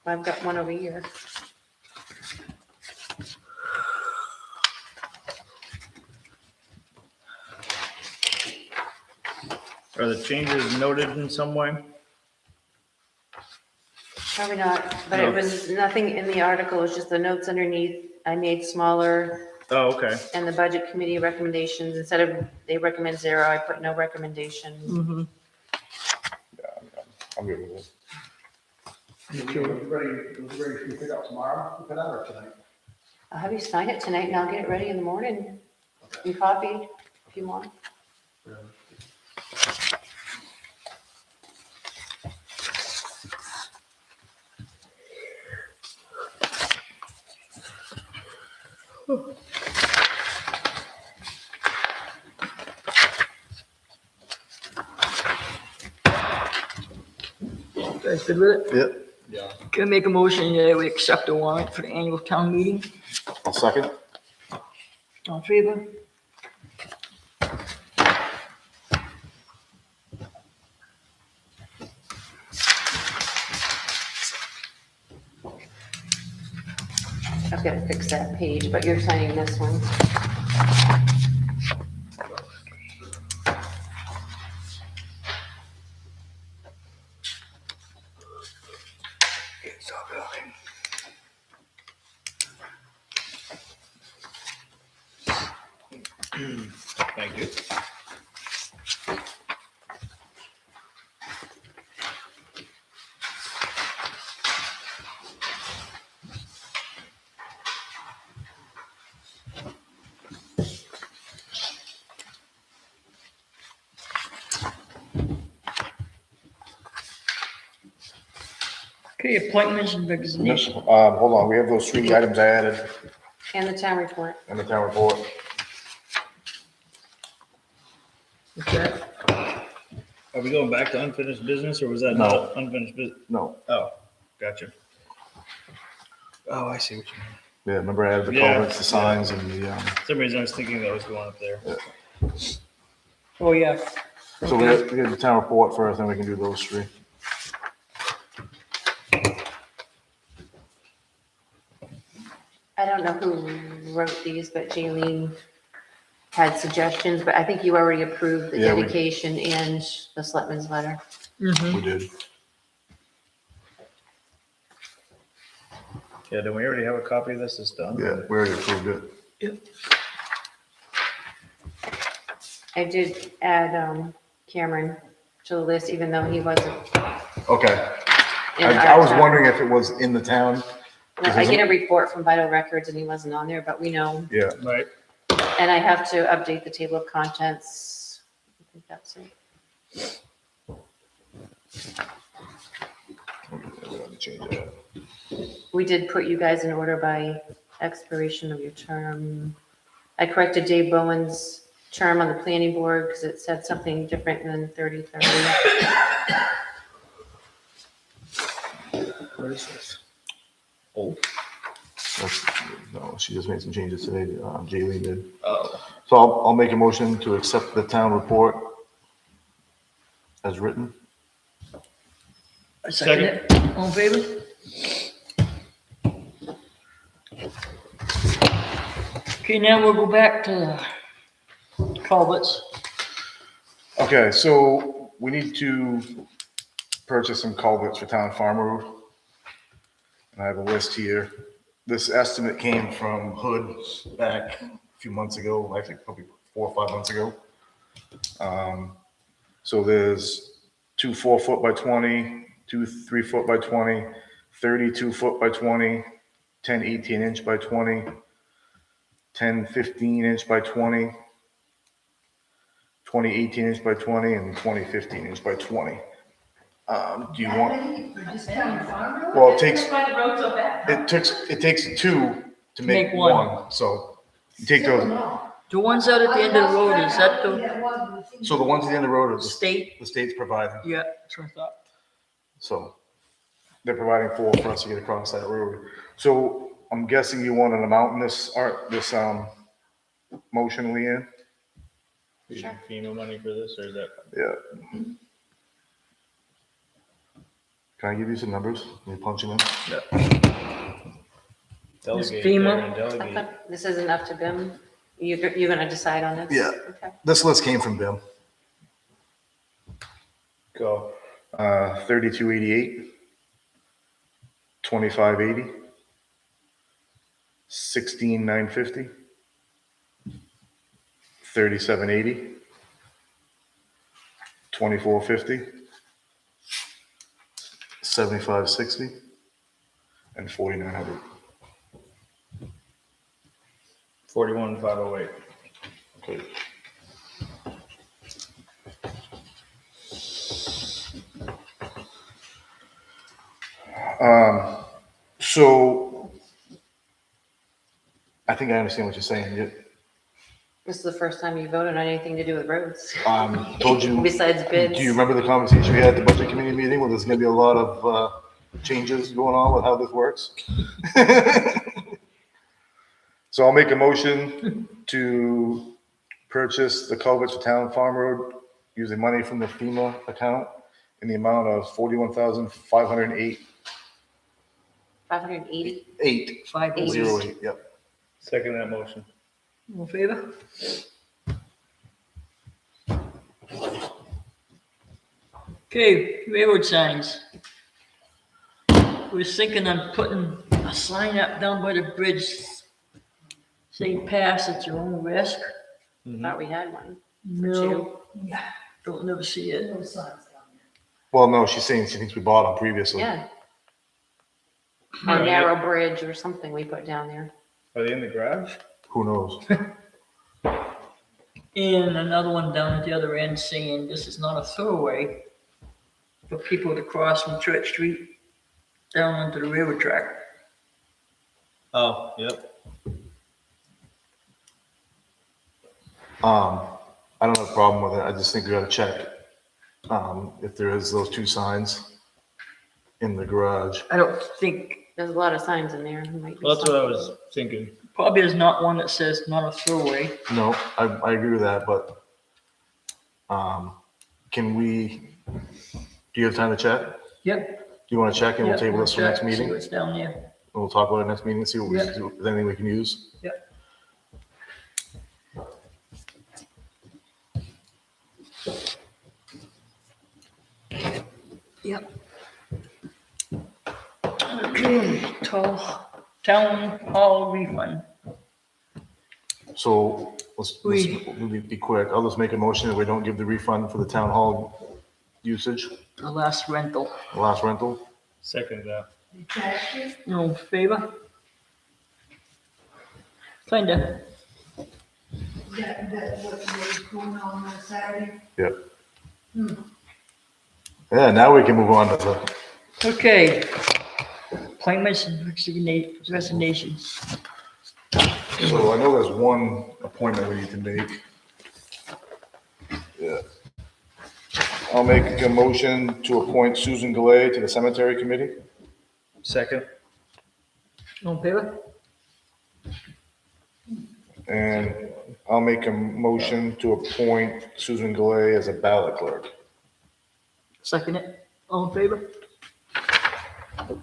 I've got one over here. Are the changes noted in some way? Probably not, but it No. was nothing in the article, it's just the notes underneath. I made smaller, Oh, okay. and the budget committee recommendations, instead of they recommend 0, I put no recommendation. Mm-hmm. I'm good with it. Ready to pick it up tomorrow, pick it out or tonight? I'll have you sign it tonight and I'll get it ready in the morning. And copied, if you want. You guys good with it? Yep. Yeah. Can I make a motion that we accept the warrant for the annual town meeting? I'll second. All in favor? I've got to fix that page, but you're signing this one. Thank you. Okay, appointments and resignations. Hold on, we have those 3 items I added And the town report. in the town report. What's that? Are we going back to unfinished business or was that No. not unfinished business? No, Oh, gotcha. Oh, I see what you mean. yeah, remember I added the Yeah. culverts, the signs, and the, For some reason I was thinking that was going up there. Oh, yeah. so we have the town report first, then we can do those 3. I don't know who wrote these, but Jaylene had suggestions, but I think you already approved the Yeah, we- dedication and the selectmen's letter. Mm-hmm. We did. Yeah, do we already have a copy of this? It's done? Yeah, we already approved it. I did add Cameron to the list, even though he wasn't Okay. in I our was town. wondering if it was in the town. No, I get a report from Vital Records and he wasn't on there, but we know Yeah, Right. And I have to update the table of contents. I think that's it. We have to change that. We did put you guys in order by expiration of your term. I corrected Dave Bowen's term on the planning board because it said something different than 30/30. What is this? Oh. No, she just made some changes today. Jaylee did. Oh. So I'll make a motion to accept the town report as written. I second it. All in favor? Okay, now we'll go back to the culverts. Okay, so we need to purchase some culverts for town farm road. And I have a list here. This estimate came from Hood back a few months ago, I think probably 4 or 5 months ago. So there's 2 4-foot by 20, 2 3-foot by 20, 32 foot by 20, 10 18-inch by 20, 10 15-inch by 20, 20 18-inch by 20, and 20 15-inch by 20. Do you want? For this town farm road? Well, it takes That's why the road's so bad. it takes 2 to make Make one. one. So you take Still those. no. The ones out at the end of the road, is that the So the ones at the end of the road are the state? state's providing. Yeah, that's what I thought. So they're providing 4 for us to get across that road. So I'm guessing you want an amount in this motion, Leanne? Using FEMA money for this, or is that? Yeah. Can I give you some numbers? Can you punch them in? Delegate FEMA? there and I delegate. thought this isn't up to BIM. You're gonna decide on this? Yeah. Okay. This list came from BIM. Go. 3288, 2580, 16950, 3780, 2450, 7560, and 4900. 41,508. Okay. So I think I understand what you're saying. This is the first time you voted on anything to do with roads. Told you. Besides bids. Do you remember the conversation we had at the budget committee meeting where there's gonna be a lot of changes going on with how this works? So I'll make a motion to purchase the culverts for town farm road using money from the FEMA account in the amount of $41,508. 580? 808, yep. Second that motion. All in favor? Okay, railroad signs. We're thinking on putting a sign up down by the bridge, saying pass at your own risk. Thought we had one. No, don't never see it. No signs down there. Well, no, she's saying she thinks we bought them previously. Yeah. Or narrow bridge or something we put down there. Are they in the garage? Who knows? And another one down at the other end saying this is not a throwaway for people to cross from Church Street down onto the railroad track. Oh, yep. I don't have a problem with it. I just think we gotta check, if there is those 2 signs in the garage. I don't think, There's a lot of signs in there. It might be Well, that's what I something. was thinking. probably there's not one that says not a throwaway. No, I agree with that, but, can we, do you have time to check? Yep. Do you wanna check and we'll Yep, table this for next check, meeting? See And what's down there. we'll talk about it next meeting, see what we Yep. can do, if there's anything we can use? Yep. Yep. Okay, town hall refund. So, let's be quick. I'll just make a motion that we don't give the refund for the town hall usage, The last rental. the last rental. Second that. They trashed it. No favor? Kinda. that what was going on Saturday? Yeah, now we can move on to the, Okay. Appointments and resignations. so I know there's one appointment we need to make. Yeah. I'll make a motion to appoint Susan Galay to the cemetery committee. Second. All in favor? And I'll make a motion to appoint Susan Galay as a ballot clerk. Second it. All in favor?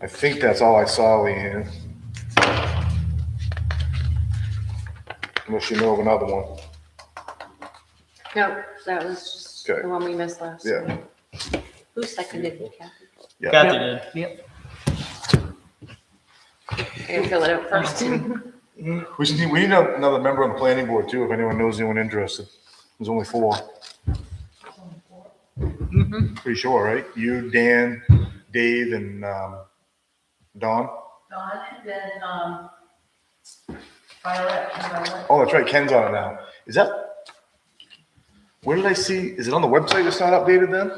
I think that's all I saw, Leanne. Unless you know of another one. No, that was just Okay. the one we missed last. Yeah. time. Who seconded it, Kathy? Yeah. Kathy did. Yep. I gotta fill it out first. We need another member on the planning board too, if anyone knows anyone interested. There's only 4. Mm-hmm. Pretty sure, right? You, Dan, Dave, and Don? Dawn and then, Violet. Oh, that's right, Ken's on it now. Is that, where did I see, is it on the website it's not updated then?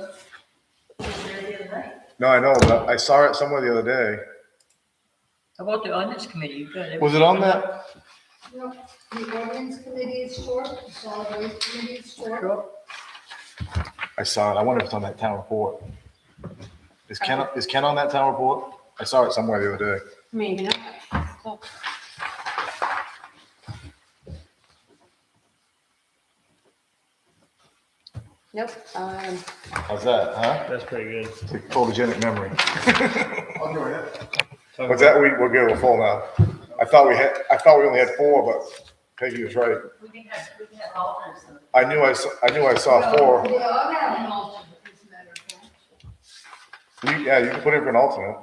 No, I know, but I saw it somewhere the other day. How about the ordinance committee? You got it. Was it on that? No, the ordinance committee is short, the solid waste committee is short. Sure. I saw it. I wonder if it's on that town report. Is Ken on that town report? I saw it somewhere the other day. Maybe not. Nope. How's that, huh? That's pretty good. It's like photogenic memory. I'll go ahead. What's that? We're good. We're full now. I thought we only had 4, but Peggy was right. We can have alternates. I knew I saw 4. They all have an alternate, as a matter of fact. Yeah, you can put in for an alternate.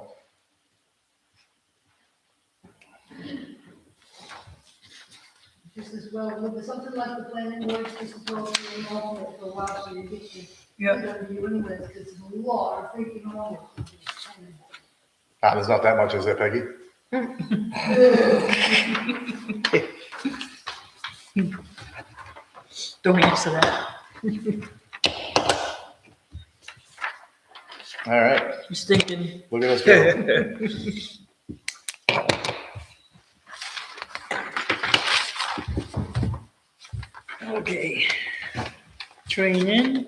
Just as well, with something like the planning board, just as well as an alternate for a while, so you get to. Yeah. You anyways, because there's a lot of freaking on. There's not that much, is there, Peggy? Don't answer that. All right. He's thinking. Look at us go. Okay. Training.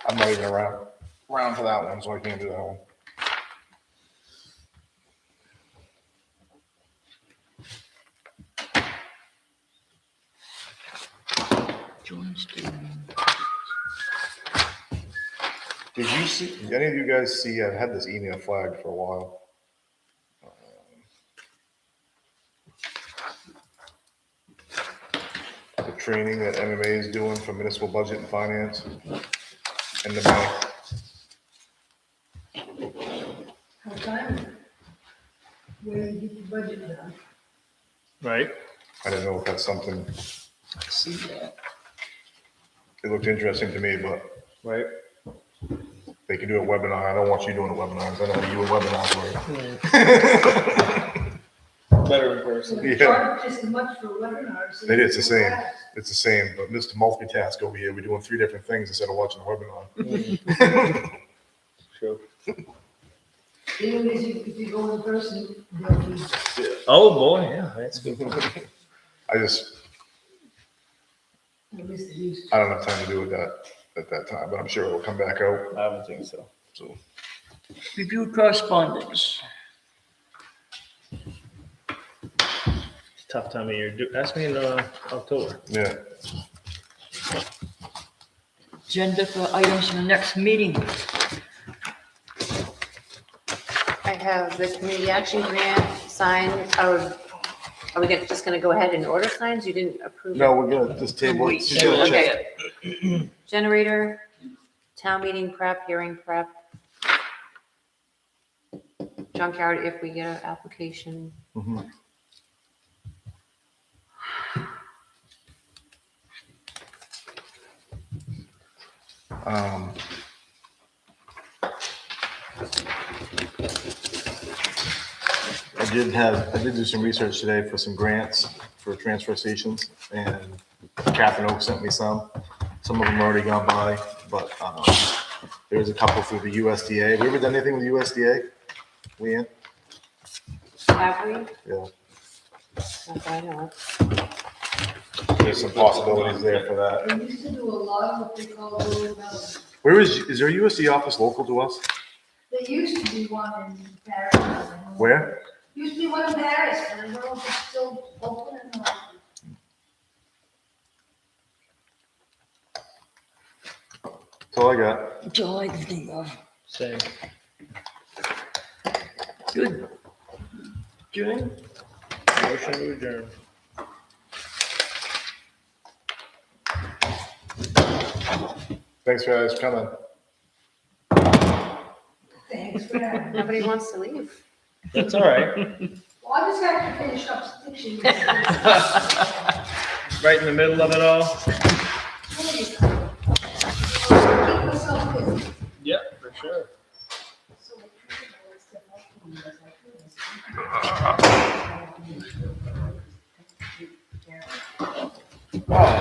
I'm not even around for that one, so I can't do that one. Join student. Did you see, did any of you guys see, I've had this email flagged for a while. The training that MMA is doing for municipal budget and finance and the bank. How time? Where you get your budget done. Right? I didn't know if that's something, See that. it looked interesting to me, but Right. they can do a webinar. I don't want you doing a webinar, 'cause I know you a webinars were. Better in person. They Yeah. charge just as much for webinars. It is the same. It's the same, but Mr. Multitask over here, we're doing 3 different things instead of watching a webinar. True. Even if you go in person, they'll be. Oh, boy, yeah, that's good. I just, At least they used to. I don't have time to do it at that time, but I'm sure it'll come back out, I would think so. so. Review correspondence. It's a tough time of year. Ask me in October. Yeah, Agenda for items for the next meeting. I have the community action grant signed. Are we just gonna go ahead and order signs? You didn't approve it? no, we're gonna just table it. Wait, She's gonna check. Okay. Generator, town meeting prep, hearing prep. Junkyard if we get an application. Mhm. I I did do some research today for some grants for transfer stations, and Catherine Oak sent me some. Some of them already gone by, but, there's a couple through the USDA. Have you ever done anything with the USDA, Leanne? Have we? Yeah. Not that I know of. There's some possibilities there for that. They used to do a lot of what they call rural development. Where is there a USDA office local to us? There used to be one in Paris. I don't know. Where? Used to be one in Paris, but I don't know if it's still open or not. That's all I got. That's all I can think of. Same. Good. Motion to adjourn. Thanks for guys coming. Thanks for that. Nobody wants to leave. That's all right. Well, I just have to finish up stitching. Right in the middle of it all. Keep myself busy. Yep, for sure. So I treated those to help me as I could.